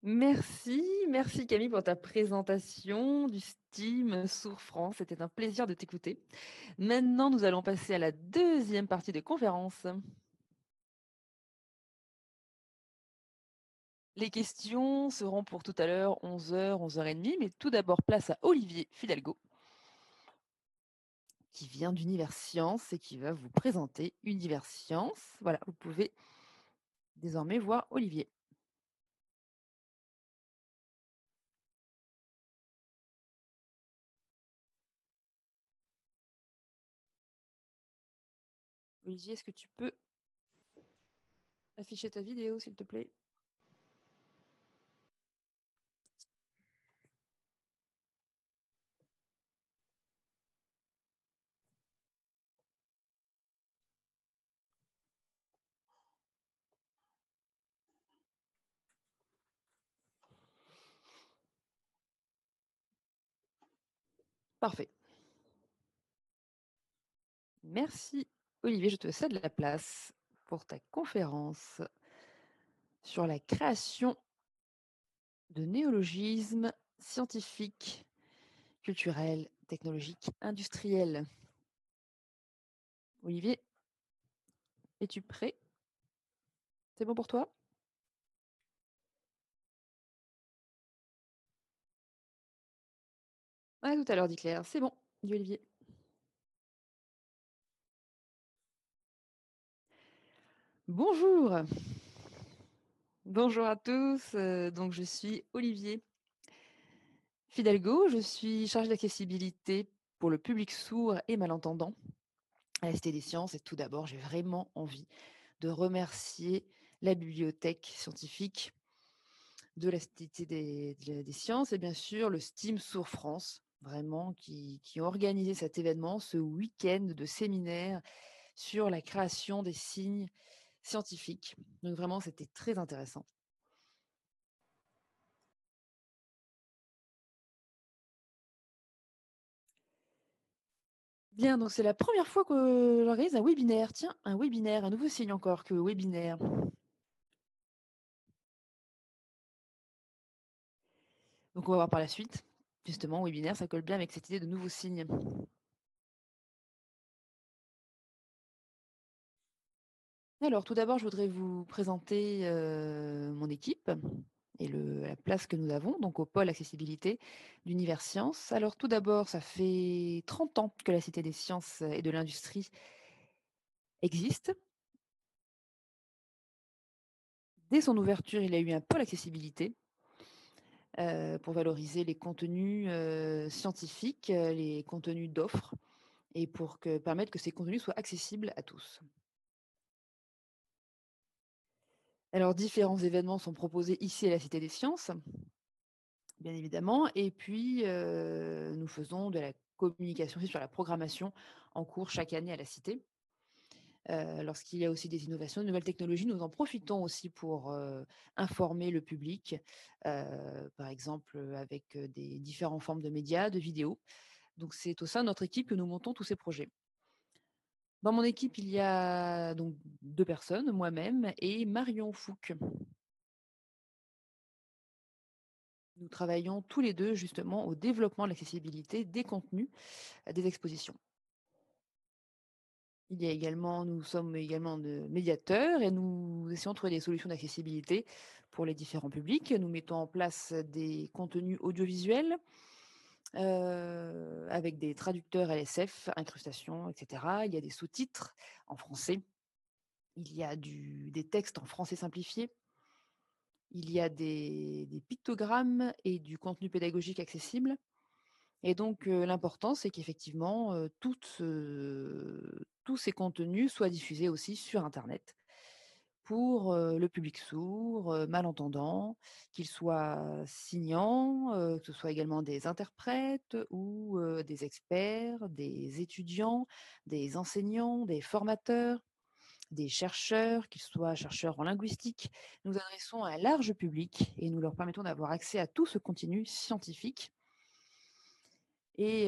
Merci, merci Camille pour ta présentation du Steam Sourd France. C'était un plaisir de t'écouter. Maintenant, nous allons passer à la deuxième partie de conférence. Les questions seront pour tout à l'heure 11h, 11h30, mais tout d'abord place à Olivier Fidalgo, qui vient d'Univers Science et qui va vous présenter Univers Science. Voilà, vous pouvez désormais voir Olivier. Olivier, est-ce que tu peux afficher ta vidéo, s'il te plaît? Parfait. Merci Olivier, je te cède la place pour ta conférence sur la création de néologismes scientifiques, culturels, technologiques, industriels. Olivier, es-tu prêt? C'est bon pour toi? À tout à l'heure, dit Claire. C'est bon, dit Olivier. Bonjour! Bonjour à tous, donc je suis Olivier Fidalgo, je suis chargée d'accessibilité pour le public sourd et malentendant à la Cité des Sciences et tout d'abord, j'ai vraiment envie de remercier la bibliothèque scientifique de la Cité des Sciences et bien sûr le STEAM Sourds France, vraiment qui ont organisé cet événement, ce week-end de séminaire sur la création des signes scientifiques. Donc vraiment, c'était très intéressant. Bien, donc c'est la première fois que j'organise un webinaire. Tiens, un webinaire, un nouveau signe encore que webinaire. Donc on va voir par la suite. Justement, webinaire, ça colle bien avec cette idée de nouveaux signes. Alors, tout d'abord, je voudrais vous présenter mon équipe et la place que nous avons, donc au pôle accessibilité d'Univers Sciences. Alors, tout d'abord, ça fait 30 ans que la Cité des Sciences et de l'Industrie existe. Dès son ouverture, il y a eu un pôle accessibilité pour valoriser les contenus scientifiques, les contenus d'offres et pour permettre que ces contenus soient accessibles à tous. Alors, différents événements sont proposés ici à la Cité des Sciences, bien évidemment, et puis nous faisons de la communication aussi sur la programmation en cours chaque année à la Cité. Lorsqu'il y a aussi des innovations, de nouvelles technologies, nous en profitons aussi pour informer le public, par exemple avec des différentes formes de médias, de vidéos. Donc c'est au sein de notre équipe que nous montons tous ces projets. Dans mon équipe, il y a donc 2 personnes, moi-même et Marion Fouque. Nous travaillons tous les 2 justement au développement de l'accessibilité des contenus, des expositions. Nous sommes également de médiateurs et nous essayons de trouver des solutions d'accessibilité pour les différents publics. Nous mettons en place des contenus audiovisuels, avec des traducteurs LSF, incrustations, et cetera. Il y a des sous-titres en français. Il y a des textes en français simplifié. Il y a des pictogrammes et du contenu pédagogique accessible. Et donc, l'important, c'est qu'effectivement, tous ces contenus soient diffusés aussi sur internet pour, le public sourd, malentendant, qu'ils soient signants, que ce soit également des interprètes ou, des experts, des étudiants, des enseignants, des formateurs, des chercheurs, qu'ils soient chercheurs en linguistique. Nous adressons à un large public et nous leur permettons d'avoir accès à tout ce contenu scientifique et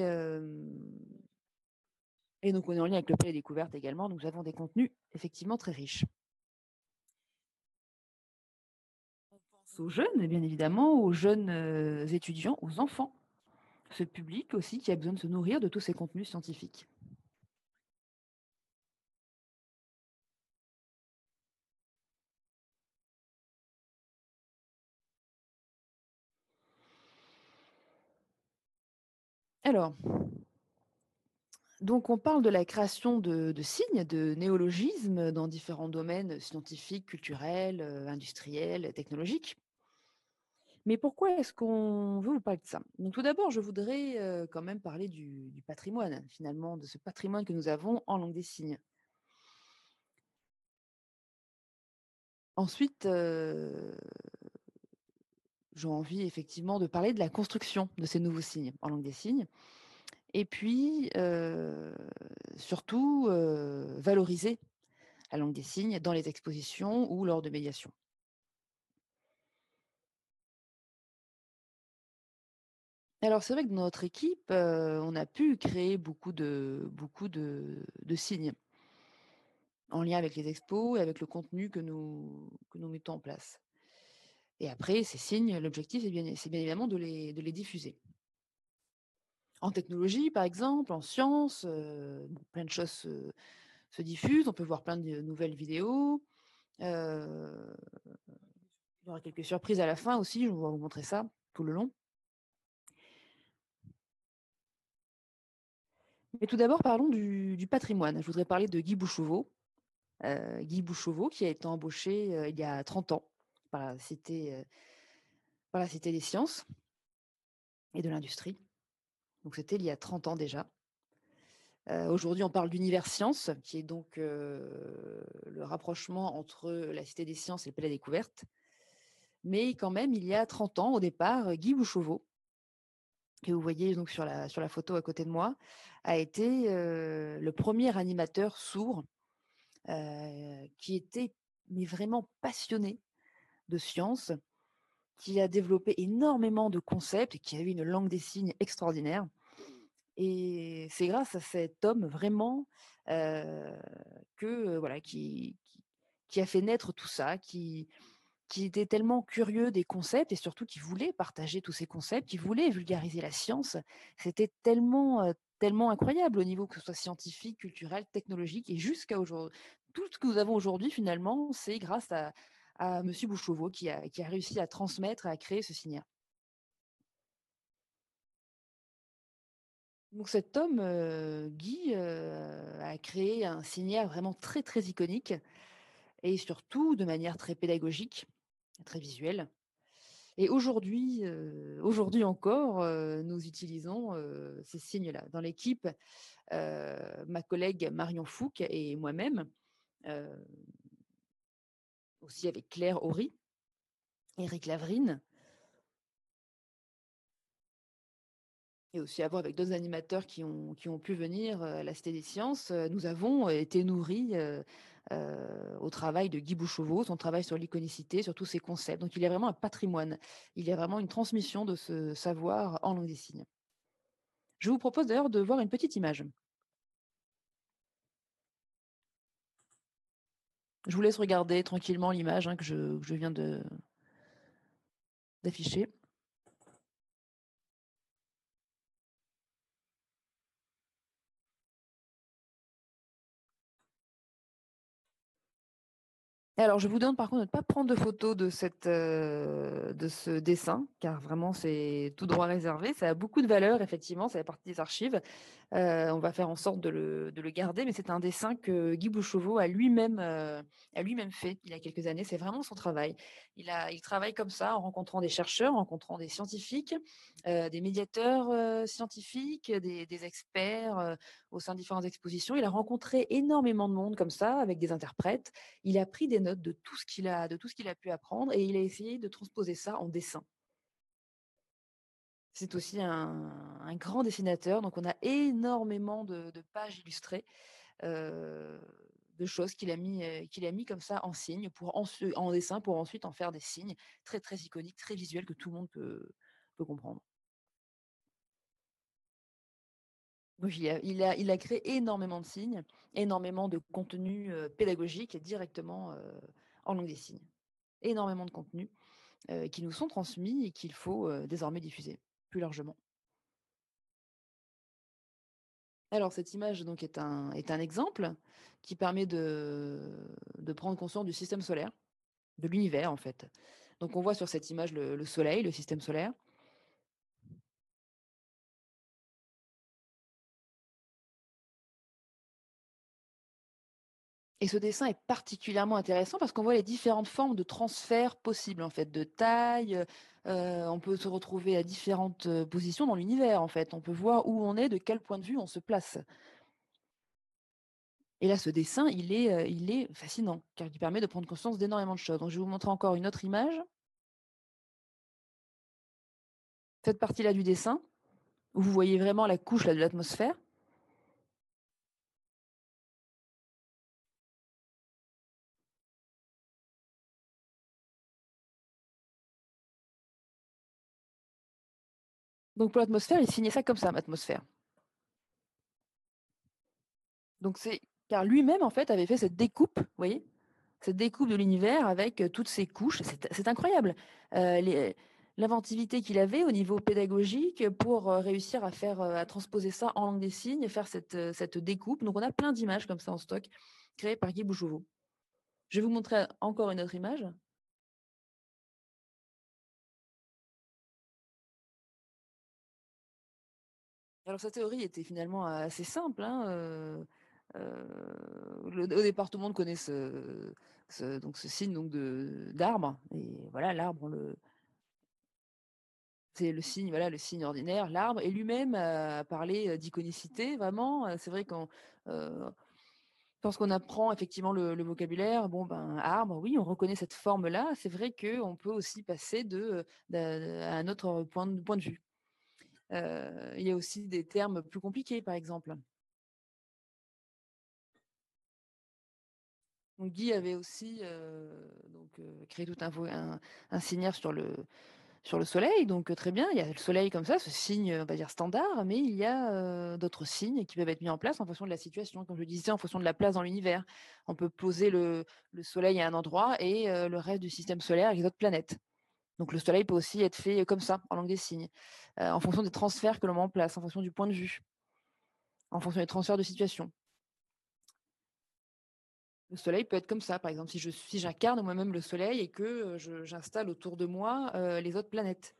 donc on est en lien avec le Palais des Découvertes également, nous avons des contenus effectivement très riches. On pense aux jeunes, et bien évidemment, aux jeunes, étudiants, aux enfants, ce public aussi qui a besoin de se nourrir de tous ces contenus scientifiques. Alors, donc on parle de la création de signes, de néologismes dans différents domaines scientifiques, culturels, industriels, technologiques. Mais pourquoi est-ce qu'on veut vous parler de ça? Donc tout d'abord, je voudrais, quand même parler du patrimoine, finalement, de ce patrimoine que nous avons en langue des signes. Ensuite, j'ai envie effectivement de parler de la construction de ces nouveaux signes en langue des signes et puis, surtout, valoriser la langue des signes dans les expositions ou lors de médiations. Alors c'est vrai que dans notre équipe, on a pu créer beaucoup de signes en lien avec les expos et avec le contenu que nous mettons en place. Et après ces signes, l'objectif c'est bien évidemment de les diffuser. En technologie, par exemple, en sciences, bon, plein de choses se diffusent. On peut voir plein de nouvelles vidéos. Heu, il y aura quelques surprises à la fin aussi, je vais vous montrer ça tout le long. Mais tout d'abord, parlons du patrimoine. Je voudrais parler de Guy Bouchauveau. Guy Bouchauveau, qui a été embauché, il y a 30 ans par la Cité des sciences et de l'industrie. Donc c'était il y a 30 ans déjà. Aujourd'hui, on parle d'univers sciences, qui est donc, le rapprochement entre la Cité des sciences et le Palais des découvertes. Mais quand même, il y a 30 ans, au départ, Guy Bouchauveau, que vous voyez donc sur la photo à côté de moi, a été, le premier animateur sourd, qui était mais vraiment passionné de science, qui a développé énormément de concepts et qui a eu une langue des signes extraordinaire. Et c'est grâce à cet homme vraiment, heu, que, voilà, qui a fait naître tout ça, qui était tellement curieux des concepts et surtout qui voulait partager tous ces concepts, qui voulait vulgariser la science. C'était tellement, tellement incroyable au niveau que ce soit scientifique, culturel, technologique et jusqu'à aujourd'hui. Tout ce que nous avons aujourd'hui finalement, c'est grâce à monsieur Bouchauveau qui a réussi à transmettre et à créer ce signal. Donc cet homme, Guy, a créé un signal vraiment très, très iconique et surtout de manière très pédagogique, très visuelle. Et aujourd'hui encore, nous utilisons, ces signes-là. Dans l'équipe, ma collègue Marion Fouque et moi-même, heu, aussi avec Claire Horry, Éric Lavrine et aussi avant avec d'autres animateurs qui ont pu venir, à la Cité des Sciences, nous avons été nourris, au travail de Guy Bouchauveau, son travail sur l'iconicité, sur tous ses concepts. Donc il y a vraiment un patrimoine. Il y a vraiment une transmission de ce savoir en langue des signes. Je vous propose d'ailleurs de voir une petite image. Je vous laisse regarder tranquillement l'image, hein, que je viens de d'afficher. Et alors, je vous demande par contre de ne pas prendre de photos de ce dessin, car vraiment c'est tout droit réservé. Ça a beaucoup de valeur, effectivement, ça fait partie des archives. On va faire en sorte de le garder, mais c'est un dessin que Guy Bouchauveau a lui-même fait il y a quelques années. C'est vraiment son travail. Il travaille comme ça en rencontrant des chercheurs, en rencontrant des scientifiques, des médiateurs, scientifiques, des experts, au sein de différentes expositions. Il a rencontré énormément de monde comme ça, avec des interprètes. Il a pris des notes de tout ce qu'il a pu apprendre et il a essayé de transposer ça en dessin. C'est aussi un grand dessinateur, donc on a énormément de pages illustrées, heu, de choses qu'il a mis comme ça en signes en dessin pour ensuite en faire des signes très, très iconiques, très visuels que tout le monde peut comprendre. Donc il a créé énormément de signes, énormément de contenus, pédagogiques directement, en langue des signes. Énormément de contenus, qui nous sont transmis et qu'il faut, désormais diffuser plus largement. Alors cette image donc est un exemple qui permet de prendre conscience du système solaire, de l'univers en fait. Donc on voit sur cette image le soleil, le système solaire. Et ce dessin est particulièrement intéressant parce qu'on voit les différentes formes de transfert possibles en fait, de taille, on peut se retrouver à différentes, positions dans l'univers en fait. On peut voir où on est, de quel point de vue on se place. Et là, ce dessin, il est fascinant car il permet de prendre conscience d'énormément de choses. Donc je vais vous montrer encore une autre image. Cette partie-là du dessin, où vous voyez vraiment la couche là de l'atmosphère. Donc pour l'atmosphère, il signait ça comme ça, atmosphère. Donc c'est car lui-même en fait avait fait cette découpe, vous voyez? Cette découpe de l'univers avec, toutes ces couches. C'est incroyable, les l'inventivité qu'il avait au niveau pédagogique pour, réussir à faire, à transposer ça en langue des signes et faire cette découpe. Donc on a plein d'images comme ça en stock, créées par Guy Bouchauveau. Je vais vous montrer encore une autre image. Alors sa théorie était finalement assez simple, hein, Au départ, tout le monde connaît ce signe donc d'arbre et voilà, l'arbre, c'est le signe, voilà, le signe ordinaire, l'arbre et lui-même a parlé, d'iconicité vraiment, c'est vrai quand, heu, lorsqu'on apprend effectivement le vocabulaire, bon, ben, arbre, oui, on reconnaît cette forme-là. C'est vrai qu'on peut aussi passer à un autre point de vue. Il y a aussi des termes plus compliqués, par exemple. Donc Guy avait aussi, créé tout un signal sur le soleil, donc très bien, il y a le soleil comme ça, ce signe, on va dire standard, mais il y a, d'autres signes qui peuvent être mis en place en fonction de la situation, comme je disais, en fonction de la place dans l'univers. On peut poser le soleil à un endroit et le reste du système solaire avec les autres planètes. Donc le soleil peut aussi être fait comme ça, en langue des signes, en fonction des transferts que l'on met en place, en fonction du point de vue, en fonction des transferts de situation. Le soleil peut être comme ça, par exemple, si j'incarne moi-même le soleil et que, j'installe autour de moi, les autres planètes.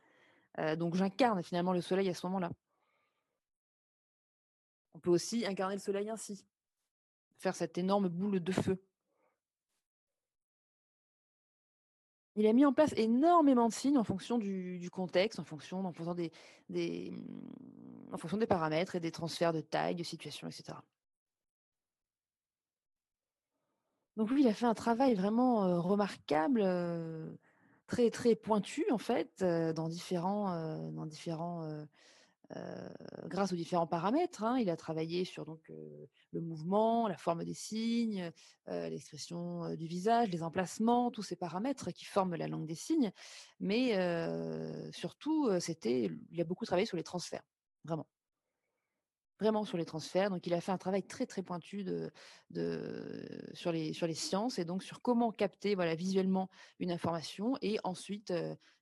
Donc j'incarne finalement le soleil à ce moment-là. On peut aussi incarner le soleil ainsi, faire cette énorme boule de feu. Il a mis en place énormément de signes en fonction du contexte, en fonction des paramètres et des transferts de taille, de situation, et cetera. Donc oui, il a fait un travail vraiment, remarquable, très, très pointu en fait, heu, grâce aux différents paramètres, hein. Il a travaillé sur le mouvement, la forme des signes, l'expression, du visage, les emplacements, tous ces paramètres qui forment la langue des signes. Mais, surtout, il a beaucoup travaillé sur les transferts, vraiment. Vraiment sur les transferts, donc il a fait un travail très, très pointu sur les sciences et donc sur comment capter, voilà, visuellement une information et ensuite,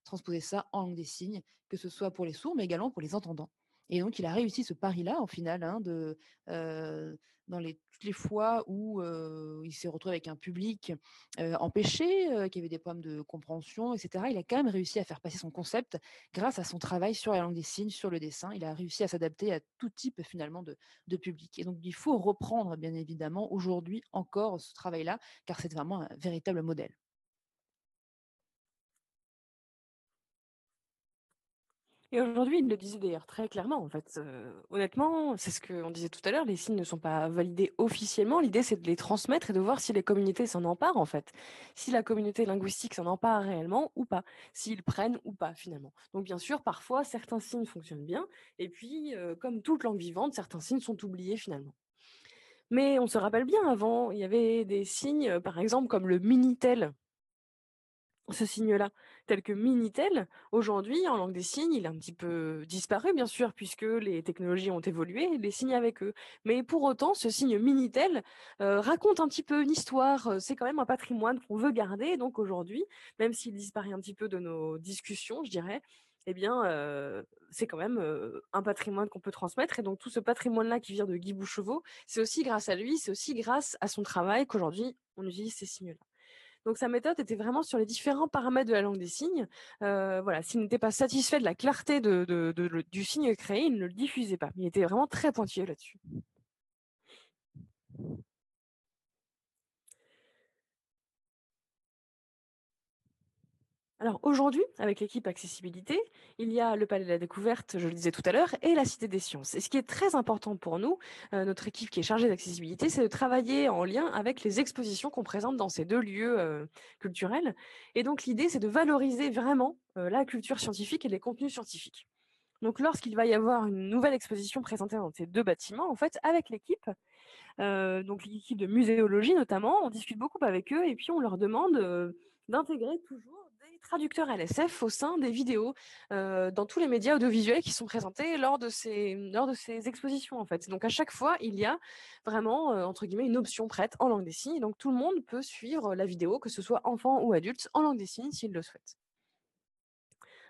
transposer ça en langue des signes, que ce soit pour les sourds, mais également pour les entendants. Et donc il a réussi ce pari-là, au final, hein, dans toutes les fois où, il s'est retrouvé avec un public, empêché, qui avait des problèmes de compréhension et cetera. Il a quand même réussi à faire passer son concept grâce à son travail sur la langue des signes, sur le dessin. Il a réussi à s'adapter à tout type finalement de public. Et donc il faut reprendre bien évidemment aujourd'hui encore ce travail-là, car c'est vraiment un véritable modèle.
Et aujourd'hui, il le disait d'ailleurs très clairement, en fait. Honnêtement, c'est ce qu'on disait tout à l'heure, les signes ne sont pas validés officiellement. L'idée, c'est de les transmettre et de voir si les communautés s'en emparent, en fait. Si la communauté linguistique s'en empare réellement ou pas. S'ils prennent ou pas, finalement. Donc, bien sûr, parfois, certains signes fonctionnent bien. Et puis, comme toute langue vivante, certains signes sont oubliés, finalement. Mais on se rappelle bien, avant, il y avait des signes, par exemple, comme le Minitel. Ce signe-là, tel que Minitel, aujourd'hui, en langue des signes, il a un petit peu disparu, bien sûr, puisque les technologies ont évolué, les signes avec eux. Mais pour autant, ce signe Minitel raconte un petit peu une histoire. C'est quand même un patrimoine qu'on veut garder. Donc aujourd'hui, même s'il disparaît un petit peu de nos discussions, je dirais, eh bien, c'est quand même un patrimoine qu'on peut transmettre. Et donc tout ce patrimoine-là qui vient de Guy Bouchevaux, c'est aussi grâce à lui, c'est aussi grâce à son travail qu'aujourd'hui, on utilise ces signes-là. Donc sa méthode était vraiment sur les différents paramètres de la langue des signes. Voilà, s'il n'était pas satisfait de la clarté du signe créé, il ne le diffusait pas. Il était vraiment très pointilleux là-dessus. Alors aujourd'hui, avec l'équipe accessibilité, il y a le Palais de la Découverte, je le disais tout à l'heure, et la Cité des Sciences. Et ce qui est très important pour nous, notre équipe qui est chargée d'accessibilité, c'est de travailler en lien avec les expositions qu'on présente dans ces deux lieux culturels. Et donc l'idée, c'est de valoriser vraiment la culture scientifique et les contenus scientifiques. Donc lorsqu'il va y avoir une nouvelle exposition présentée dans ces 2 bâtiments, en fait, avec l'équipe, donc l'équipe de muséologie notamment, on discute beaucoup avec eux et puis on leur demande, d'intégrer toujours des traducteurs LSF au sein des vidéos, dans tous les médias audiovisuels qui sont présentés lors de ces expositions, en fait. Donc à chaque fois, il y a vraiment, entre guillemets, «une option prête» en langue des signes, donc tout le monde peut suivre la vidéo, que ce soit enfant ou adulte, en langue des signes s'il le souhaite.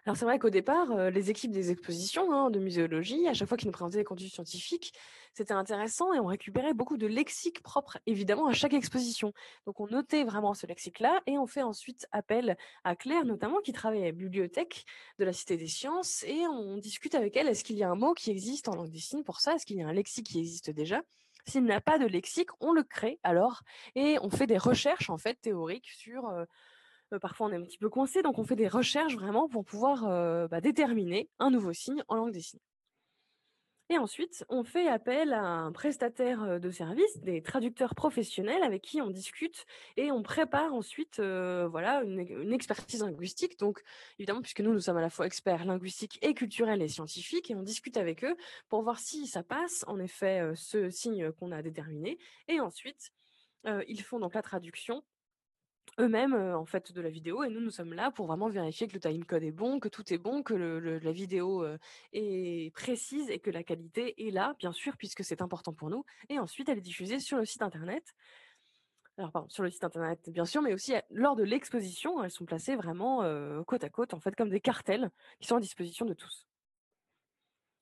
Alors c'est vrai qu'au départ, les équipes des expositions, hein, de muséologie, à chaque fois qu'ils nous présentaient des contenus scientifiques, c'était intéressant et on récupérait beaucoup de lexique propre, évidemment, à chaque exposition. Donc on notait vraiment ce lexique-là et on fait ensuite appel à Claire notamment, qui travaille à la bibliothèque de la Cité des Sciences et on discute avec elle. Est-ce qu'il y a un mot qui existe en langue des signes pour ça? Est-ce qu'il y a un lexique qui existe déjà? S'il n'a pas de lexique, on le crée alors et on fait des recherches en fait théoriques sur, parfois on est un petit peu coincé, donc on fait des recherches vraiment pour pouvoir, déterminer un nouveau signe en langue des signes. Et ensuite, on fait appel à un prestataire, de service, des traducteurs professionnels avec qui on discute et on prépare ensuite, voilà, une expertise linguistique. Donc évidemment, puisque nous sommes à la fois experts linguistiques et culturels et scientifiques et on discute avec eux pour voir si ça passe, en effet, ce signe qu'on a déterminé et ensuite, ils font donc la traduction eux-mêmes, en fait, de la vidéo et nous sommes là pour vraiment vérifier que le timecode est bon, que tout est bon, que le la vidéo, est précise et que la qualité est là, bien sûr, puisque c'est important pour nous et ensuite elle est diffusée sur le site internet. Alors pardon, sur le site internet, bien sûr, mais aussi, lors de l'exposition, elles sont placées vraiment, côte à côte, en fait, comme des cartels qui sont à disposition de tous.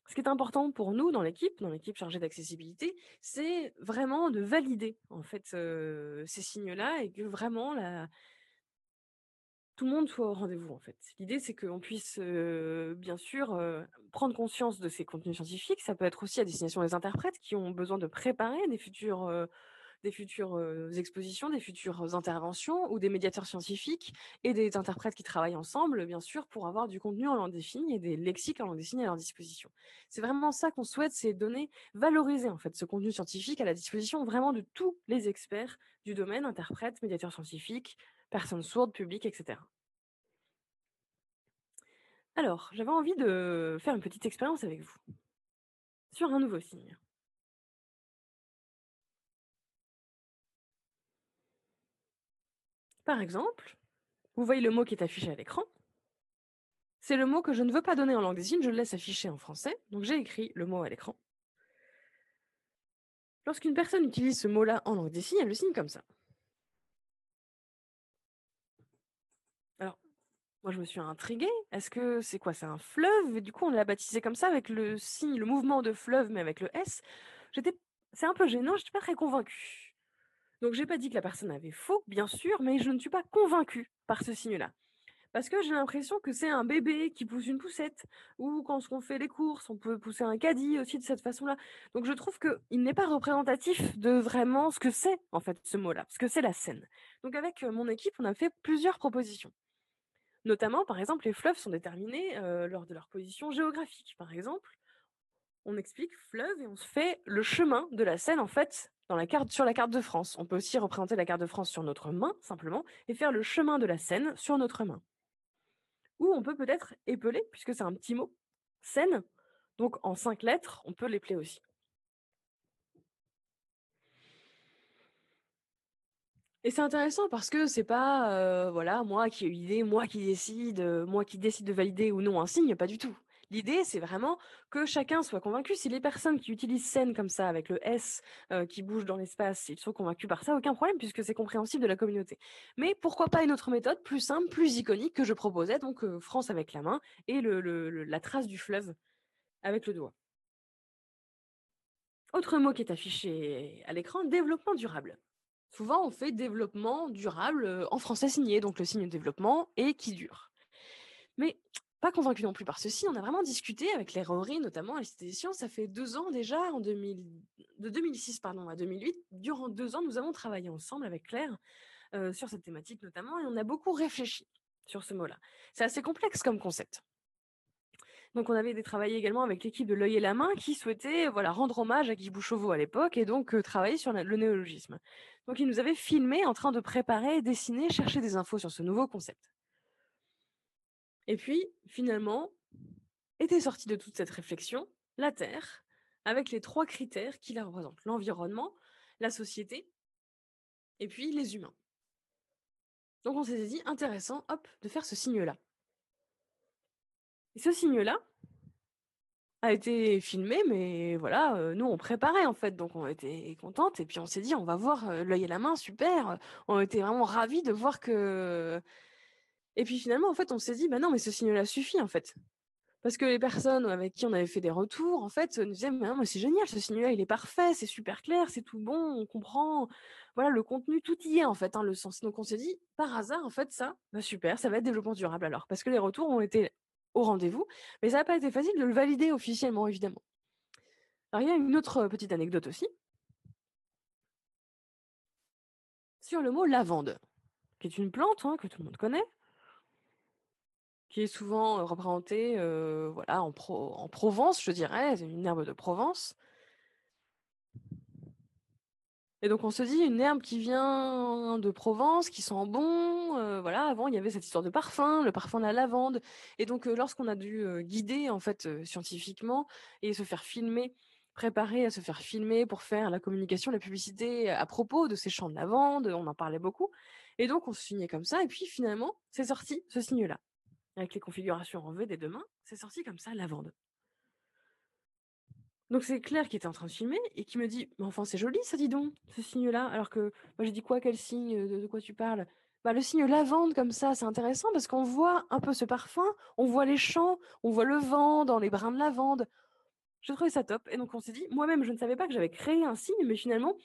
Ce qui est important pour nous dans l'équipe chargée d'accessibilité, c'est vraiment de valider, en fait, ces signes-là et que vraiment la tout le monde soit au rendez-vous, en fait. L'idée, c'est qu'on puisse, bien sûr, prendre conscience de ces contenus scientifiques. Ça peut être aussi à destination des interprètes qui ont besoin de préparer des futures expositions, des futures interventions ou des médiateurs scientifiques et des interprètes qui travaillent ensemble, bien sûr, pour avoir du contenu en langue des signes et des lexiques en langue des signes à leur disposition. C'est vraiment ça qu'on souhaite, c'est donner valoriser, en fait, ce contenu scientifique à la disposition vraiment de tous les experts du domaine, interprètes, médiateurs scientifiques, personnes sourdes, publics et cetera. Alors, j'avais envie de faire une petite expérience avec vous sur un nouveau signe. Par exemple, vous voyez le mot qui est affiché à l'écran. C'est le mot que je ne veux pas donner en langue des signes, je le laisse afficher en français. Donc j'ai écrit le mot à l'écran. Lorsqu'une personne utilise ce mot-là en langue des signes, elle le signe comme ça. Alors, moi je me suis intriguée. Est-ce que c'est quoi? C'est un fleuve? Et du coup, on l'a baptisé comme ça avec le signe, le mouvement de fleuve, mais avec le S. J'étais, c'est un peu gênant, je n'étais pas très convaincue. Donc j'ai pas dit que la personne avait faux, bien sûr, mais je ne suis pas convaincue par ce signe-là. Parce que j'ai l'impression que c'est un bébé qui pousse une poussette ou quand on fait les courses, on peut pousser un caddie aussi de cette façon-là. Donc je trouve qu'il n'est pas représentatif de vraiment ce que c'est, en fait, ce mot-là, parce que c'est la Seine. Donc avec, mon équipe, on a fait plusieurs propositions. Notamment, par exemple, les fleuves sont déterminés, lors de leur position géographique. Par exemple, on explique fleuve et on se fait le chemin de la Seine, en fait, dans la carte sur la carte de France. On peut aussi représenter la carte de France sur notre main, simplement, et faire le chemin de la Seine sur notre main. Ou on peut peut-être épeler, puisque c'est un petit mot, Seine, donc en 5 lettres, on peut l'épeler aussi. Et c'est intéressant parce que c'est pas, voilà, moi qui ai eu l'idée, moi qui décide de valider ou non un signe, pas du tout. L'idée, c'est vraiment que chacun soit convaincu. Si les personnes qui utilisent scène comme ça, avec le S, qui bouge dans l'espace, ils sont convaincus par ça, aucun problème puisque c'est compréhensible de la communauté. Mais pourquoi pas une autre méthode plus simple, plus iconique que je proposais, donc France avec la main et la trace du fleuve avec le doigt. Autre mot qui est affiché à l'écran, développement durable. Souvent, on fait développement durable en français signé, donc le signe développement et qui dure. Mais pas convaincu non plus par ceci, on a vraiment discuté avec les RORI, notamment à l'Institut des sciences, ça fait 2 ans déjà, de 2006 pardon, à 2008. Durant 2 ans, nous avons travaillé ensemble avec Claire sur cette thématique notamment, et on a beaucoup réfléchi sur ce mot-là. C'est assez complexe comme concept. Donc on avait travaillé également avec l'équipe de L'Œil et la Main qui souhaitait voilà, rendre hommage à Guy Bouchauveau à l'époque et donc travailler sur le néologisme. Donc ils nous avaient filmé en train de préparer, dessiner, chercher des infos sur ce nouveau concept. Et puis finalement, était sortie de toute cette réflexion la Terre, avec les 3 critères qui la représentent: l'environnement, la société et puis les humains. Donc on s'était dit intéressant, hop, de faire ce signe-là. Et ce signe-là, a été filmé, mais voilà, nous on préparait en fait, donc on était contentes et puis on s'est dit: «On va voir, L'Œil et la Main, super!» On était vraiment ravis de voir que et puis finalement, en fait, on s'est dit: «Bah non, mais ce signe-là suffit en fait». Parce que les personnes avec qui on avait fait des retours, en fait, nous disaient: «Mais non, mais c'est génial, ce signe-là, il est parfait, c'est super clair, c'est tout bon, on comprend, voilà, le contenu, tout y est en fait, hein, le sens». Donc on s'est dit: «Par hasard, en fait, ça, bah super, ça va être développement durable alors». Parce que les retours ont été au rendez-vous, mais ça n'a pas été facile de le valider officiellement, évidemment. Alors il y a une autre, petite anecdote aussi, sur le mot lavande, qui est une plante, hein, que tout le monde connaît, qui est souvent, représentée, voilà, en Provence, je dirais, c'est une herbe de Provence. Et donc on se dit une herbe qui vient de Provence, qui sent bon, voilà, avant il y avait cette histoire de parfum, le parfum de la lavande. Et donc, lorsqu'on a dû, guider en fait, scientifiquement et se faire filmer, préparer à se faire filmer pour faire la communication, la publicité à propos de ces champs de lavande, on en parlait beaucoup. Et donc on se signait comme ça et puis finalement, c'est sorti ce signe-là. Avec les configurations en V des 2 mains, c'est sorti comme ça, lavande. Donc c'est Claire qui était en train de filmer et qui me dit: «Mais enfin, c'est joli ça, dis donc, ce signe-là». Alors que moi j'ai dit: «Quoi? Quel signe? De quoi tu parles?» «Bah, le signe lavande comme ça, c'est intéressant parce qu'on voit un peu ce parfum, on voit les champs, on voit le vent dans les brins de lavande». Je trouvais ça top et donc on s'est dit moi-même je ne savais pas que j'avais créé un signe, mais finalement,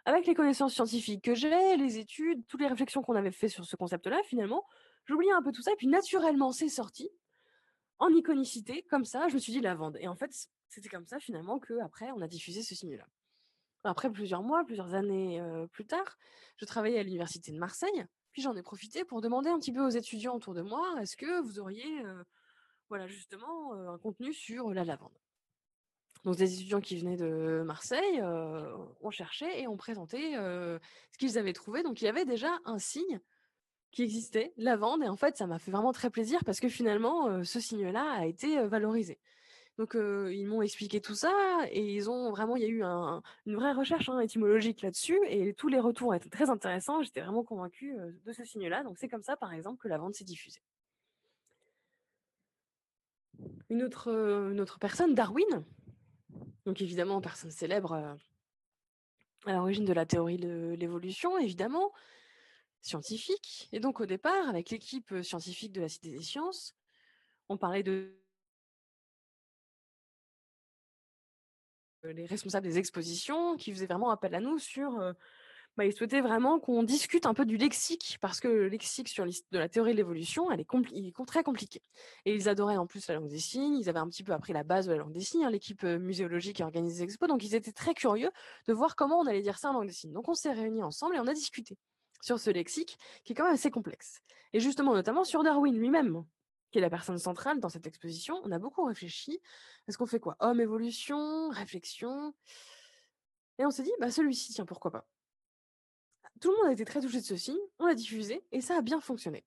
avec les connaissances scientifiques que j'ai, les études, toutes les réflexions qu'on avait fait sur ce concept-là, finalement, j'oubliais un peu tout ça et puis naturellement c'est sorti en iconicité, comme ça, je me suis dit lavande et en fait, c'était comme ça finalement qu'après on a diffusé ce signe-là. Après plusieurs mois, plusieurs années, plus tard, je travaillais à l'université de Marseille, puis j'en ai profité pour demander un petit peu aux étudiants autour de moi: «Est-ce que vous auriez, voilà justement, un contenu sur la lavande?» Donc des étudiants qui venaient de Marseille, ont cherché et ont présenté, ce qu'ils avaient trouvé. Donc il y avait déjà un signe qui existait, lavande et en fait ça m'a fait vraiment très plaisir parce que finalement, ce signe-là a été, valorisé. Donc ils m'ont expliqué tout ça et ils ont vraiment il y a eu une vraie recherche, hein, étymologique là-dessus et tous les retours étaient très intéressants. J'étais vraiment convaincue, de ce signe-là. Donc c'est comme ça, par exemple, que la vente s'est diffusée. Une autre personne, Darwin, donc évidemment personne célèbre, à l'origine de la théorie de l'évolution, évidemment, scientifique et donc au départ, avec l'équipe, scientifique de la Cité des sciences, on parlait de les responsables des expositions qui faisaient vraiment appel à nous sur, bah, ils souhaitaient vraiment qu'on discute un peu du lexique, parce que le lexique sur de la théorie de l'évolution, elle est il est très compliqué. Et ils adoraient en plus la langue des signes, ils avaient un petit peu appris la base de la langue des signes, hein, l'équipe muséologique qui organise les expos, donc ils étaient très curieux de voir comment on allait dire ça en langue des signes. Donc on s'est réunis ensemble et on a discuté sur ce lexique qui est quand même assez complexe. Et justement, notamment sur Darwin lui-même, qui est la personne centrale dans cette exposition, on a beaucoup réfléchi. Est-ce qu'on fait quoi? Homme, évolution, réflexion. Et on s'est dit, bah celui-ci, tiens, pourquoi pas? Tout le monde a été très touché de ce signe, on l'a diffusé et ça a bien fonctionné.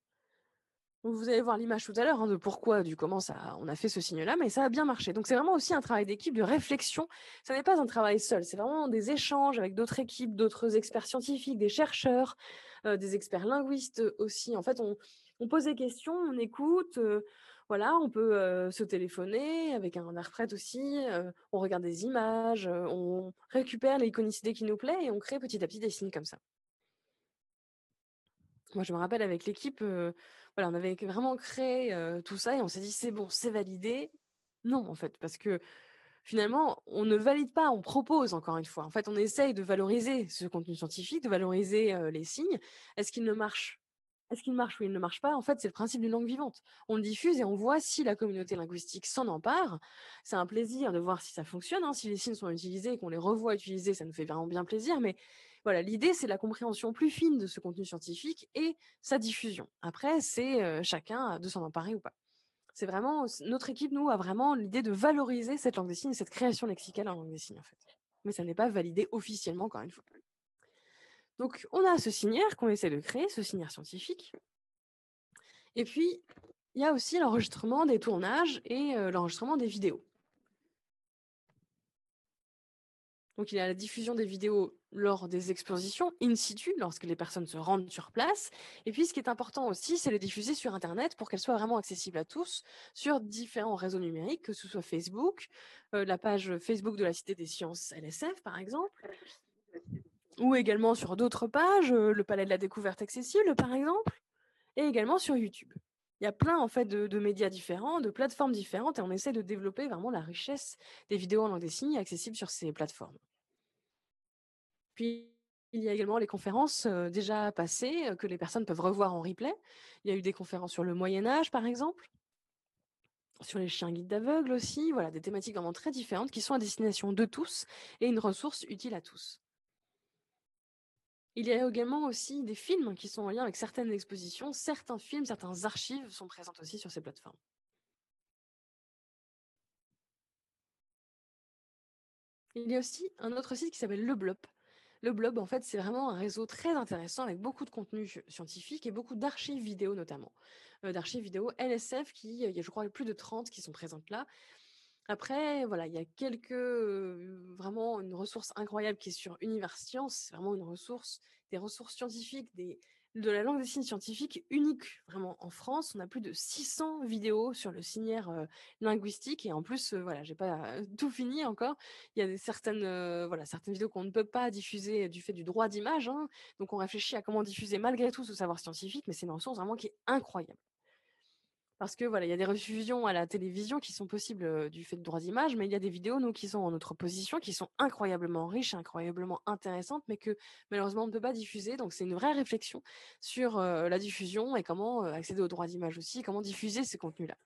Donc vous allez voir l'image tout à l'heure, hein, de pourquoi, du comment ça on a fait ce signe-là, mais ça a bien marché. Donc c'est vraiment aussi un travail d'équipe, de réflexion. Ça n'est pas un travail seul, c'est vraiment des échanges avec d'autres équipes, d'autres experts scientifiques, des chercheurs, des experts linguistes, aussi. En fait, on pose des questions, on écoute, voilà, on peut, se téléphoner avec un interprète aussi, on regarde des images, on récupère l'iconicité qui nous plaît et on crée petit à petit des signes comme ça. Moi, je me rappelle avec l'équipe, voilà, on avait vraiment créé, tout ça et on s'est dit: «C'est bon, c'est validé». Non, en fait, parce que finalement, on ne valide pas, on propose encore une fois. En fait, on essaye de valoriser ce contenu scientifique, de valoriser, les signes. Est-ce qu'il ne marche est-ce qu'il marche ou il ne marche pas? En fait, c'est le principe d'une langue vivante. On le diffuse et on voit si la communauté linguistique s'en empare. C'est un plaisir de voir si ça fonctionne, hein. Si les signes sont utilisés et qu'on les revoit utilisés, ça nous fait vraiment bien plaisir. Mais voilà, l'idée, c'est la compréhension plus fine de ce contenu scientifique et sa diffusion. Après, c'est, chacun de s'en emparer ou pas. C'est vraiment notre équipe, nous, a vraiment l'idée de valoriser cette langue des signes et cette création lexicale en langue des signes, en fait. Mais ça n'est pas validé officiellement, encore une fois. Donc, on a ce signaire qu'on essaie de créer, ce signaire scientifique. Et puis, il y a aussi l'enregistrement des tournages et l'enregistrement des vidéos. Donc, il y a la diffusion des vidéos lors des expositions in situ, lorsque les personnes se rendent sur place. Et puis, ce qui est important aussi, c'est les diffuser sur Internet pour qu'elles soient vraiment accessibles à tous sur différents réseaux numériques, que ce soit Facebook, la page Facebook de la Cité des Sciences LSF, par exemple, ou également sur d'autres pages, le Palais de la Découverte accessible, par exemple, et également sur YouTube. Il y a plein en fait de médias différents, de plateformes différentes, et on essaie de développer vraiment la richesse des vidéos en langue des signes accessibles sur ces plateformes. Puis, il y a également les conférences, déjà passées, que les personnes peuvent revoir en replay. Il y a eu des conférences sur le Moyen Âge, par exemple, sur les chiens guides d'aveugles aussi, voilà, des thématiques vraiment très différentes qui sont à destination de tous et une ressource utile à tous. Il y a également aussi des films qui sont en lien avec certaines expositions. Certains films, certains archives sont présents aussi sur ces plateformes. Il y a aussi un autre site qui s'appelle Le Blob. Le Blob, en fait, c'est vraiment un réseau très intéressant avec beaucoup de contenu scientifique et beaucoup d'archives vidéo notamment. D'archives vidéo LSF il y a je crois plus de 30 qui sont présentes là. Après, voilà, il y a quelques, vraiment une ressource incroyable qui est sur Univers Science. C'est vraiment une ressource, des ressources scientifiques, de la langue des signes scientifique unique. Vraiment, en France, on a plus de 600 vidéos sur le signaire linguistique. Et en plus, voilà, j'ai pas tout fini encore. Il y a certaines, voilà, certaines vidéos qu'on ne peut pas diffuser du fait du droit d'image, hein. Donc, on réfléchit à comment diffuser malgré tout ce savoir scientifique, mais c'est une ressource vraiment qui est incroyable. Parce que voilà, il y a des rediffusions à la télévision qui sont possibles, du fait de droits d'image, mais il y a des vidéos, nous, qui sont en notre position, qui sont incroyablement riches, incroyablement intéressantes, mais que malheureusement on ne peut pas diffuser. Donc c'est une vraie réflexion sur, la diffusion et comment, accéder aux droits d'image aussi, comment diffuser ces contenus-là.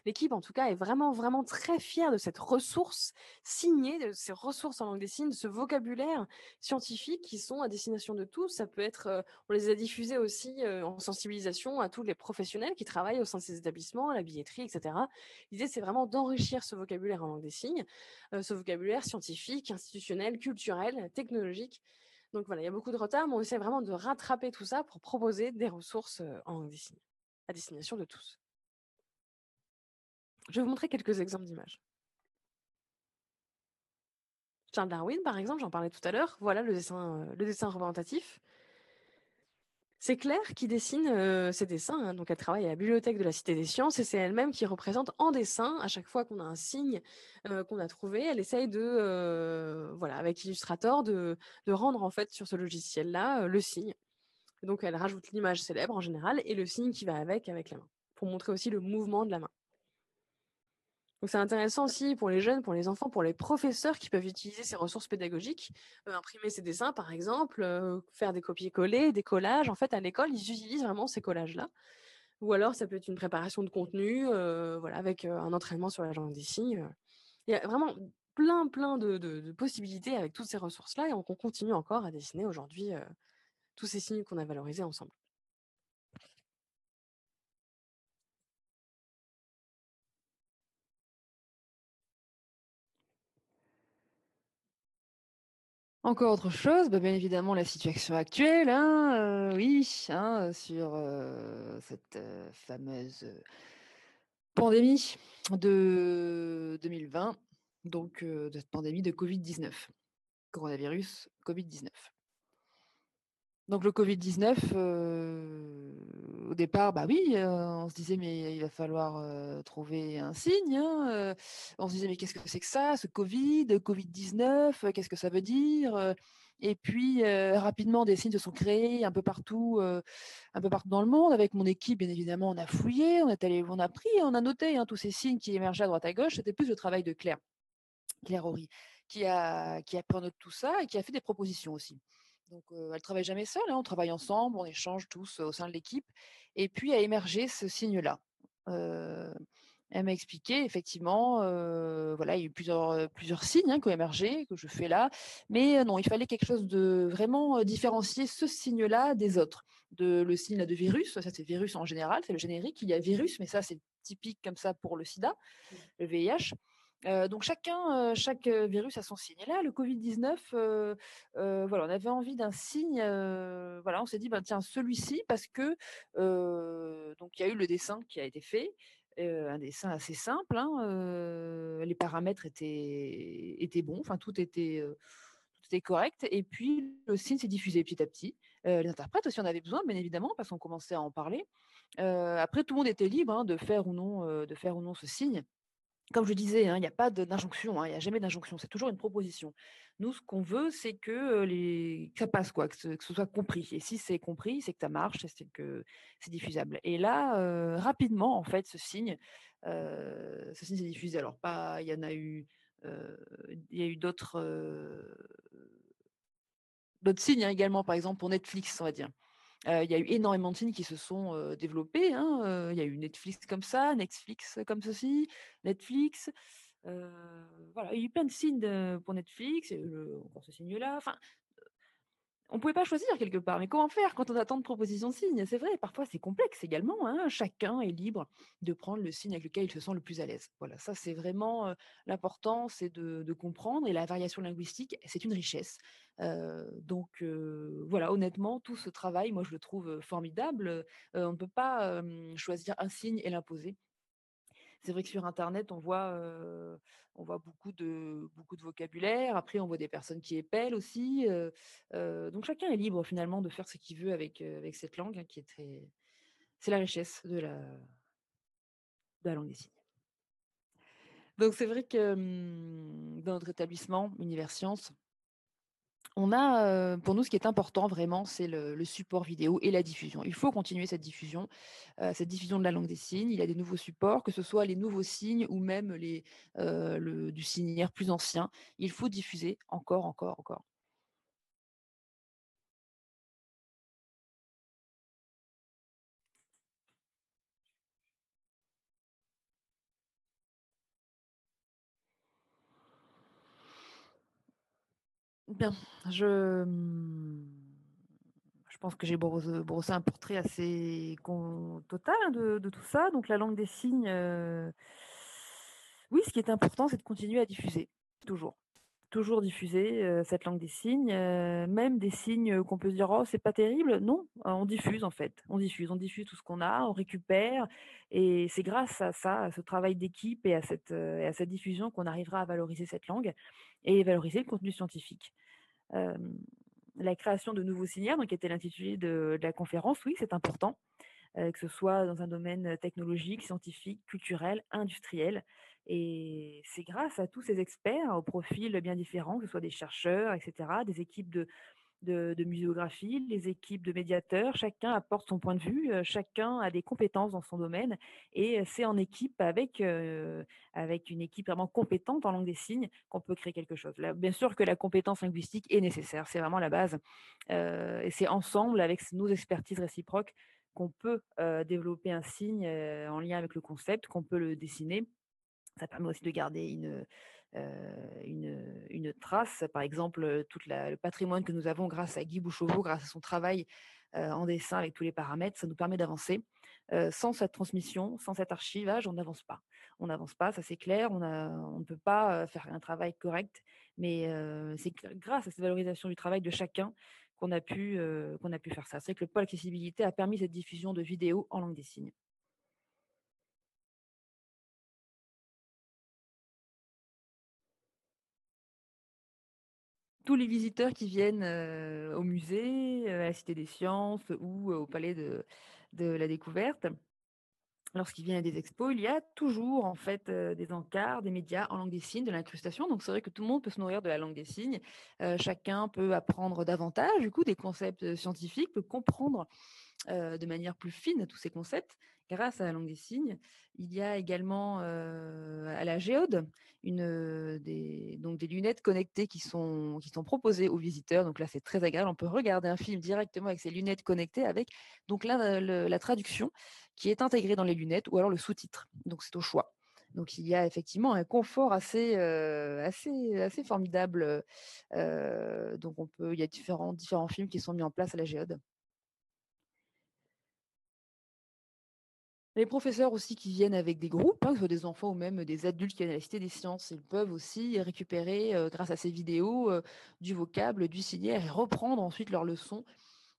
L'équipe, en tout cas, est vraiment, vraiment très fière de cette ressource signée, de ces ressources en langue des signes, de ce vocabulaire scientifique qui sont à destination de tous. Ça peut être, on les a diffusés aussi, en sensibilisation à tous les professionnels qui travaillent au sein de ces établissements, la billetterie, et cetera. L'idée, c'est vraiment d'enrichir ce vocabulaire en langue des signes, ce vocabulaire scientifique, institutionnel, culturel, technologique. Donc voilà, il y a beaucoup de retard, mais on essaie vraiment de rattraper tout ça pour proposer des ressources, en langue des signes, à destination de tous. Je vais vous montrer quelques exemples d'images. Charles Darwin, par exemple, j'en parlais tout à l'heure. Voilà le dessin représentatif. C'est Claire qui dessine ces dessins, hein. Donc, elle travaille à la bibliothèque de la Cité des Sciences et c'est elle-même qui représente en dessin, à chaque fois qu'on a un signe qu'on a trouvé, elle essaye de, voilà, avec Illustrator, de rendre en fait sur ce logiciel-là le signe. Et donc, elle rajoute l'image célèbre en général et le signe qui va avec la main, pour montrer aussi le mouvement de la main. Donc c'est intéressant aussi pour les jeunes, pour les enfants, pour les professeurs qui peuvent utiliser ces ressources pédagogiques, imprimer ces dessins par exemple, faire des copier-coller, des collages. En fait, à l'école, ils utilisent vraiment ces collages-là. Ou alors ça peut être une préparation de contenu, voilà, avec, un entraînement sur la langue des signes. Il y a vraiment plein, plein de possibilités avec toutes ces ressources-là et on continue encore à dessiner aujourd'hui, tous ces signes qu'on a valorisés ensemble.
Encore autre chose, bah, bien évidemment la situation actuelle, hein, oui, hein, sur, cette, fameuse, pandémie de 2020, donc de cette pandémie de Covid-19, coronavirus Covid-19. Donc le Covid-19, au départ, bah oui, on se disait: «Mais il va falloir, trouver un signe, hein», on se disait: «Mais qu'est-ce que c'est que ça, ce Covid, Covid-19, qu'est-ce que ça veut dire?» Et puis, rapidement des signes se sont créés un peu partout dans le monde. Avec mon équipe, bien évidemment, on a fouillé, on a pris, on a noté, hein, tous ces signes qui émergeaient à droite à gauche. C'était plus le travail de Claire Horry, qui a pris en note tout ça et qui a fait des propositions aussi. Donc, elle travaille jamais seule, hein, on travaille ensemble, on échange tous, au sein de l'équipe et puis a émergé ce signe-là. Heu, Elle m'a expliqué effectivement, voilà, il y a eu plusieurs signes, hein, qui ont émergé, que je fais là, mais, non, il fallait quelque chose de vraiment, différencier ce signe-là des autres. Le signe là de virus, ça c'est virus en général, c'est le générique. Il y a virus, mais ça c'est typique comme ça pour le sida, le VIH. Donc chaque virus a son signe. Et là, le Covid-19, voilà, on avait envie d'un signe, voilà, on s'est dit: «Ben, tiens, celui-ci» parce que, donc il y a eu le dessin qui a été fait, un dessin assez simple, hein, les paramètres étaient bons, enfin tout était correct et puis le signe s'est diffusé petit à petit. Les interprètes aussi en avaient besoin, bien évidemment, parce qu'on commençait à en parler. Après tout le monde était libre, hein, de faire ou non ce signe. Comme je disais, hein, il n'y a pas d'injonction, hein, il n'y a jamais d'injonction, c'est toujours une proposition. Nous, ce qu'on veut, c'est que, que ça passe quoi, que ce soit compris et si c'est compris, c'est que ça marche c'est que c'est diffusable et là, rapidement, en fait, ce signe s'est diffusé. Alors pas heu, il y a eu d'autres signes, hein, également, par exemple pour Netflix, on va dire. Il y a eu énormément de signes qui se sont, développés, hein, il y a eu Netflix comme ça, Netflix comme ceci, Netflix, heu, voilà, il y a eu plein de signes pour Netflix, encore ce signe-là, enfin, On pouvait pas choisir quelque part, mais comment faire quand on a tant de propositions de signes? C'est vrai, parfois c'est complexe également, hein. Chacun est libre de prendre le signe avec lequel il se sent le plus à l'aise. Voilà, ça c'est vraiment, l'important, c'est de comprendre et la variation linguistique, c'est une richesse. Voilà, honnêtement, tout ce travail, moi je le trouve, formidable, on ne peut pas, choisir un signe et l'imposer. C'est vrai que sur internet, on voit beaucoup de vocabulaire. Après, on voit des personnes qui épellent aussi, donc chacun est libre finalement de faire ce qu'il veut avec cette langue, hein, qui est très c'est la richesse de la langue des signes. Donc c'est vrai que, dans notre établissement Univers Sciences, on a, pour nous, ce qui est important vraiment, c'est le support vidéo et la diffusion. Il faut continuer cette diffusion de la langue des signes. Il y a des nouveaux supports, que ce soit les nouveaux signes ou même du signaire plus ancien. Il faut diffuser encore, encore, encore. Bien, je, je pense que j'ai brossé un portrait assez total, hein, de tout ça. Donc la langue des signes, oui, ce qui est important, c'est de continuer à diffuser, toujours. Toujours diffuser, cette langue des signes, même des signes, qu'on peut se dire: «Oh, c'est pas terrible». Non, on diffuse en fait. On diffuse tout ce qu'on a, on récupère et c'est grâce à ça, à ce travail d'équipe et à cette diffusion qu'on arrivera à valoriser cette langue et valoriser le contenu scientifique. Hem, la création de nouveaux signaires, donc qui était l'intitulé de la conférence, oui, c'est important, que ce soit dans un domaine technologique, scientifique, culturel, industriel. Et c'est grâce à tous ces experts aux profils bien différents, que ce soit des chercheurs, et cetera, des équipes de muséographie, les équipes de médiateurs, chacun apporte son point de vue, chacun a des compétences dans son domaine et c'est en équipe avec une équipe vraiment compétente en langue des signes qu'on peut créer quelque chose. Là, bien sûr que la compétence linguistique est nécessaire, c'est vraiment la base, et c'est ensemble avec nos expertises réciproques qu'on peut, développer un signe, en lien avec le concept, qu'on peut le dessiner. Ça permet aussi de garder une trace. Par exemple, le patrimoine que nous avons grâce à Guy Bouchauveau, grâce à son travail, en dessin avec tous les paramètres, ça nous permet d'avancer. Sans cette transmission, sans cet archivage, on n'avance pas. On n'avance pas, ça c'est clair, on ne peut pas, faire un travail correct, mais c'est grâce à cette valorisation du travail de chacun qu'on a pu faire ça. C'est vrai que le pôle accessibilité a permis cette diffusion de vidéos en langue des signes. Tous les visiteurs qui viennent, au musée, à la Cité des sciences ou au Palais de la Découverte, lorsqu'ils viennent à des expos, il y a toujours en fait, des encarts, des médias en langue des signes, de l'incrustation. Donc c'est vrai que tout le monde peut se nourrir de la langue des signes. Chacun peut apprendre davantage, du coup, des concepts, scientifiques, peut comprendre de manière plus fine tous ces concepts grâce à la langue des signes. Il y a également, à la Géode, des lunettes connectées qui sont proposées aux visiteurs. Donc là, c'est très agréable. On peut regarder un film directement avec ses lunettes connectées avec donc là, la traduction qui est intégrée dans les lunettes ou alors le sous-titre. Donc c'est au choix. Donc il y a effectivement un confort assez formidable, il y a différents films qui sont mis en place à la Géode. Les professeurs aussi qui viennent avec des groupes, hein, que ce soit des enfants ou même des adultes qui viennent à la Cité des sciences, ils peuvent aussi récupérer, grâce à ces vidéos, du vocable, du signaire et reprendre ensuite leurs leçons,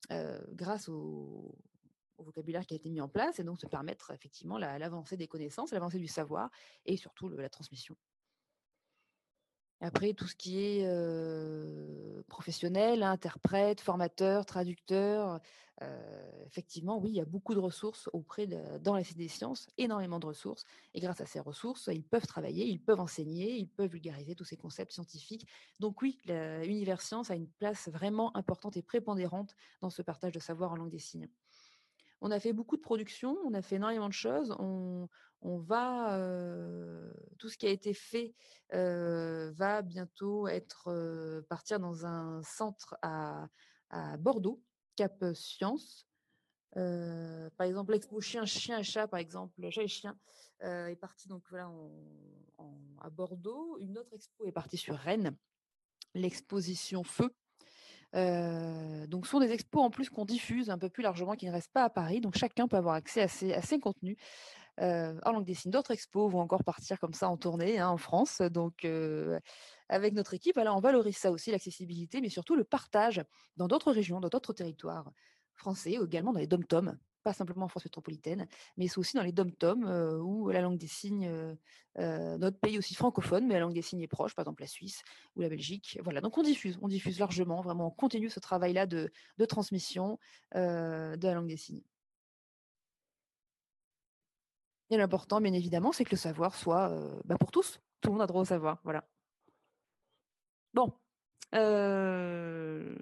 grâce au vocabulaire qui a été mis en place et donc se permettre effectivement l'avancée des connaissances, l'avancée du savoir et surtout la transmission. Après tout ce qui est, professionnel, interprète, formateur, traducteur, effectivement, oui, il y a beaucoup de ressources dans la Cité des sciences, énormément de ressources et grâce à ces ressources, ils peuvent travailler, ils peuvent enseigner, ils peuvent vulgariser tous ces concepts scientifiques. Donc oui, l'univers science a une place vraiment importante et prépondérante dans ce partage de savoir en langue des signes. On a fait beaucoup de productions, on a fait énormément de choses. On va, tout ce qui a été fait, va bientôt partir dans un centre à Bordeaux, Cap Science. Par exemple, l'expo chien et chat, par exemple, chat et chien, est parti donc voilà à Bordeaux. Une autre expo est partie sur Rennes, l'exposition Feu. Donc ce sont des expos en plus qu'on diffuse un peu plus largement, qui ne restent pas à Paris, donc chacun peut avoir accès à ces contenus en langue des signes. D'autres expos vont encore partir comme ça en tournée, hein, en France. Donc, avec notre équipe, voilà, on valorise ça aussi, l'accessibilité, mais surtout le partage dans d'autres régions, dans d'autres territoires français, également dans les DOM-TOM, pas simplement en France métropolitaine, mais c'est aussi dans les DOM-TOM où la langue des signes, notre pays aussi francophone, mais la langue des signes est proche, par exemple la Suisse ou la Belgique. Voilà, donc on diffuse largement, vraiment, on continue ce travail-là de transmission de la langue des signes. Et l'important, bien évidemment, c'est que le savoir soit pour tous. Tout le monde a droit au savoir. Voilà. Bon. Je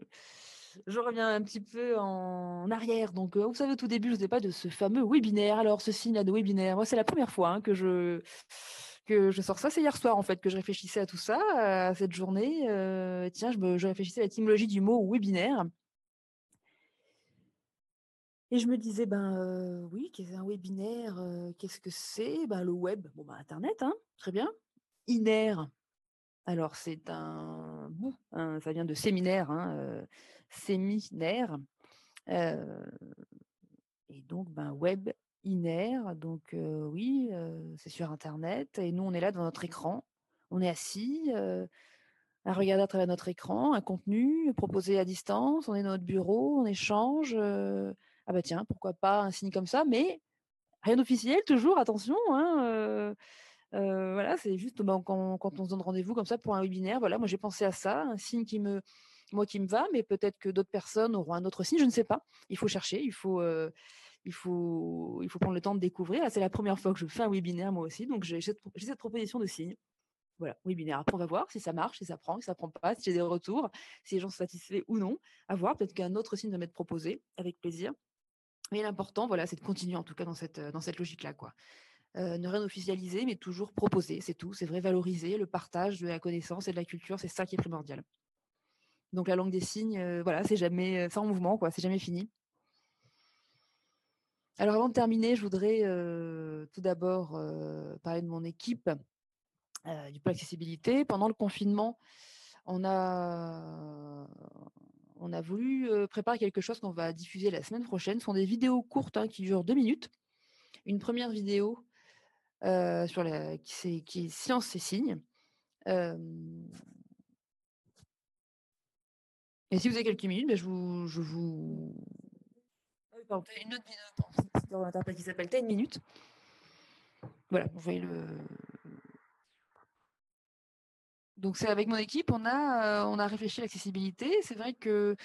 reviens un petit peu en arrière. Donc, vous savez, au tout début, je ne sais pas de ce fameux webinaire. Alors, ce signe-là de webinaire, moi, c'est la première fois hein, que je sors ça. C'est hier soir, en fait, que je réfléchissais à tout ça, à cette journée. Tiens, je réfléchissais à l'étymologie du mot webinaire. Et je me disais, oui, qu'est-ce un webinaire qu'est-ce que c'est le web, Internet, hein, très bien. Iner, alors c'est un bout, hein, ça vient de séminaire, hein, séminaire, et donc web, iner, donc oui, c'est sur internet et nous on est là devant notre écran. On est assis, à regarder à travers notre écran un contenu proposé à distance, on est dans notre bureau, on échange, ah bah tiens, pourquoi pas un signe comme ça, mais rien d'officiel toujours, attention, hein, voilà, c'est juste, quand on se donne rendez-vous comme ça pour un webinaire, voilà, moi j'ai pensé à ça, un signe qui me va, mais peut-être que d'autres personnes auront un autre signe, je ne sais pas. Il faut chercher, il faut prendre le temps de découvrir. Là, c'est la première fois que je fais un webinaire moi aussi, donc j'ai cette proposition de signe. Voilà, webinaire. Après, on va voir si ça marche, si ça prend, si ça prend pas, si j'ai des retours, si les gens sont satisfaits ou non. À voir, peut-être qu'un autre signe va m'être proposé, avec plaisir. Mais l'important, voilà, c'est de continuer en tout cas dans cette logique-là, quoi. Ne rien officialiser, mais toujours proposer, c'est tout. C'est vrai, valoriser le partage de la connaissance et de la culture, c'est ça qui est primordial. Donc la langue des signes, voilà, c'est jamais ça en mouvement, quoi, c'est jamais fini. Alors avant de terminer, je voudrais tout d'abord parler de mon équipe du pôle accessibilité. Pendant le confinement, on a, on a voulu préparer quelque chose qu'on va diffuser la semaine prochaine. Ce sont des vidéos courtes hein, qui durent 2 minutes. Une première vidéo qui est science et signes. Et si vous avez quelques minutes, je vous... Ah oui, pardon, une autre vidéo interprète qui s'appelle T'as une minute. Voilà, vous voyez le... Donc c'est avec mon équipe, on a réfléchi à l'accessibilité. C'est vrai que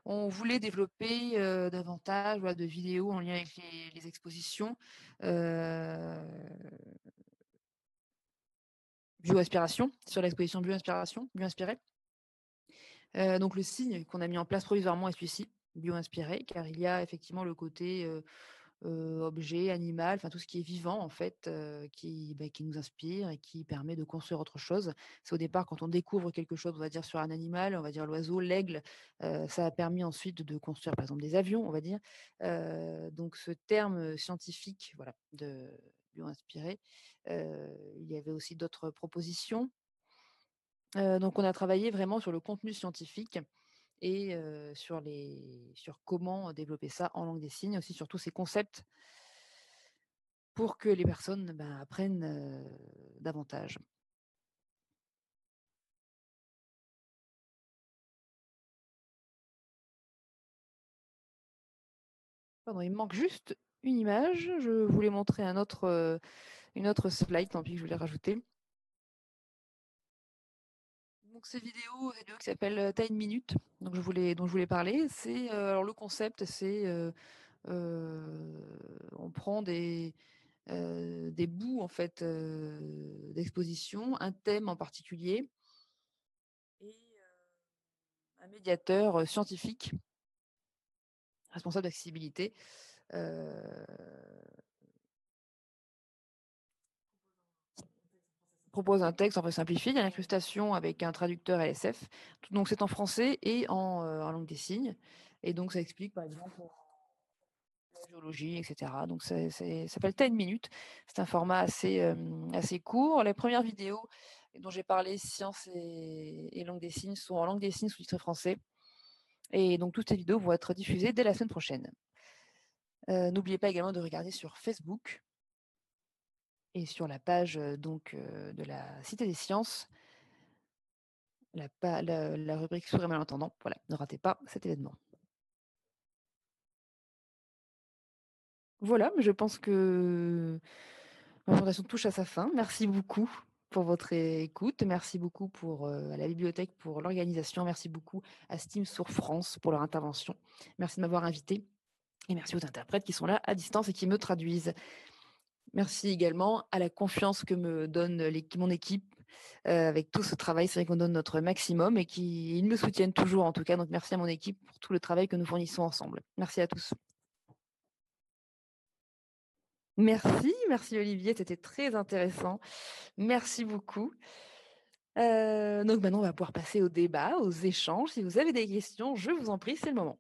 on voulait développer davantage voilà, de vidéos en lien avec les expositions. Bioinspiration, sur l'exposition Bioinspiration, Bioinspiré. Donc le signe qu'on a mis en place provisoirement est celui-ci, Bioinspiré, car il y a effectivement le côté objet, animal, enfin tout ce qui est vivant en fait, qui nous inspire et qui permet de construire autre chose. C'est au départ quand on découvre quelque chose, on va dire sur un animal, on va dire l'oiseau, l'aigle, ça a permis ensuite de construire par exemple des avions, on va dire. Donc ce terme scientifique, voilà, de bio-inspiré, il y avait aussi d'autres propositions. Donc on a travaillé vraiment sur le contenu scientifique et sur comment développer ça en langue des signes, aussi sur tous ces concepts pour que les personnes apprennent davantage. Pardon, il me manque juste une image. Je voulais montrer une autre slide, tant pis que je voulais rajouter. Donc ces vidéos qui s'appellent T'as une minute, dont je voulais parler, c'est alors le concept, c'est on prend des bouts en fait d'exposition, un thème en particulier et un médiateur scientifique responsable d'accessibilité propose un texte en fait simplifié, il y a l'incrustation avec un traducteur LSF. Donc c'est en français et en langue des signes. Et donc ça explique par exemple la géologie, etc. Donc ça s'appelle 10 minutes. C'est un format assez court. Les premières vidéos dont j'ai parlé, science et langue des signes, sont en langue des signes sous-titré français. Et donc toutes ces vidéos vont être diffusées dès la semaine prochaine. N'oubliez pas également de regarder sur Facebook et sur la page de la Cité des Sciences, la rubrique Sourds et malentendants. Voilà, ne ratez pas cet événement. Voilà, je pense que ma présentation touche à sa fin. Merci beaucoup pour votre écoute. Merci beaucoup à la bibliothèque pour l'organisation. Merci beaucoup à Steam Sourds France pour leur intervention. Merci de m'avoir invité. Et merci aux interprètes qui sont là à distance et qui me traduisent. Merci également à la confiance que me donne mon équipe avec tout ce travail. C'est vrai qu'on donne notre maximum et qu'ils me soutiennent toujours en tout cas. Donc merci à mon équipe pour tout le travail que nous fournissons ensemble. Merci à tous. Merci Olivier, c'était très intéressant. Merci beaucoup. Donc maintenant, on va pouvoir passer au débat, aux échanges. Si vous avez des questions, je vous en prie, c'est le moment.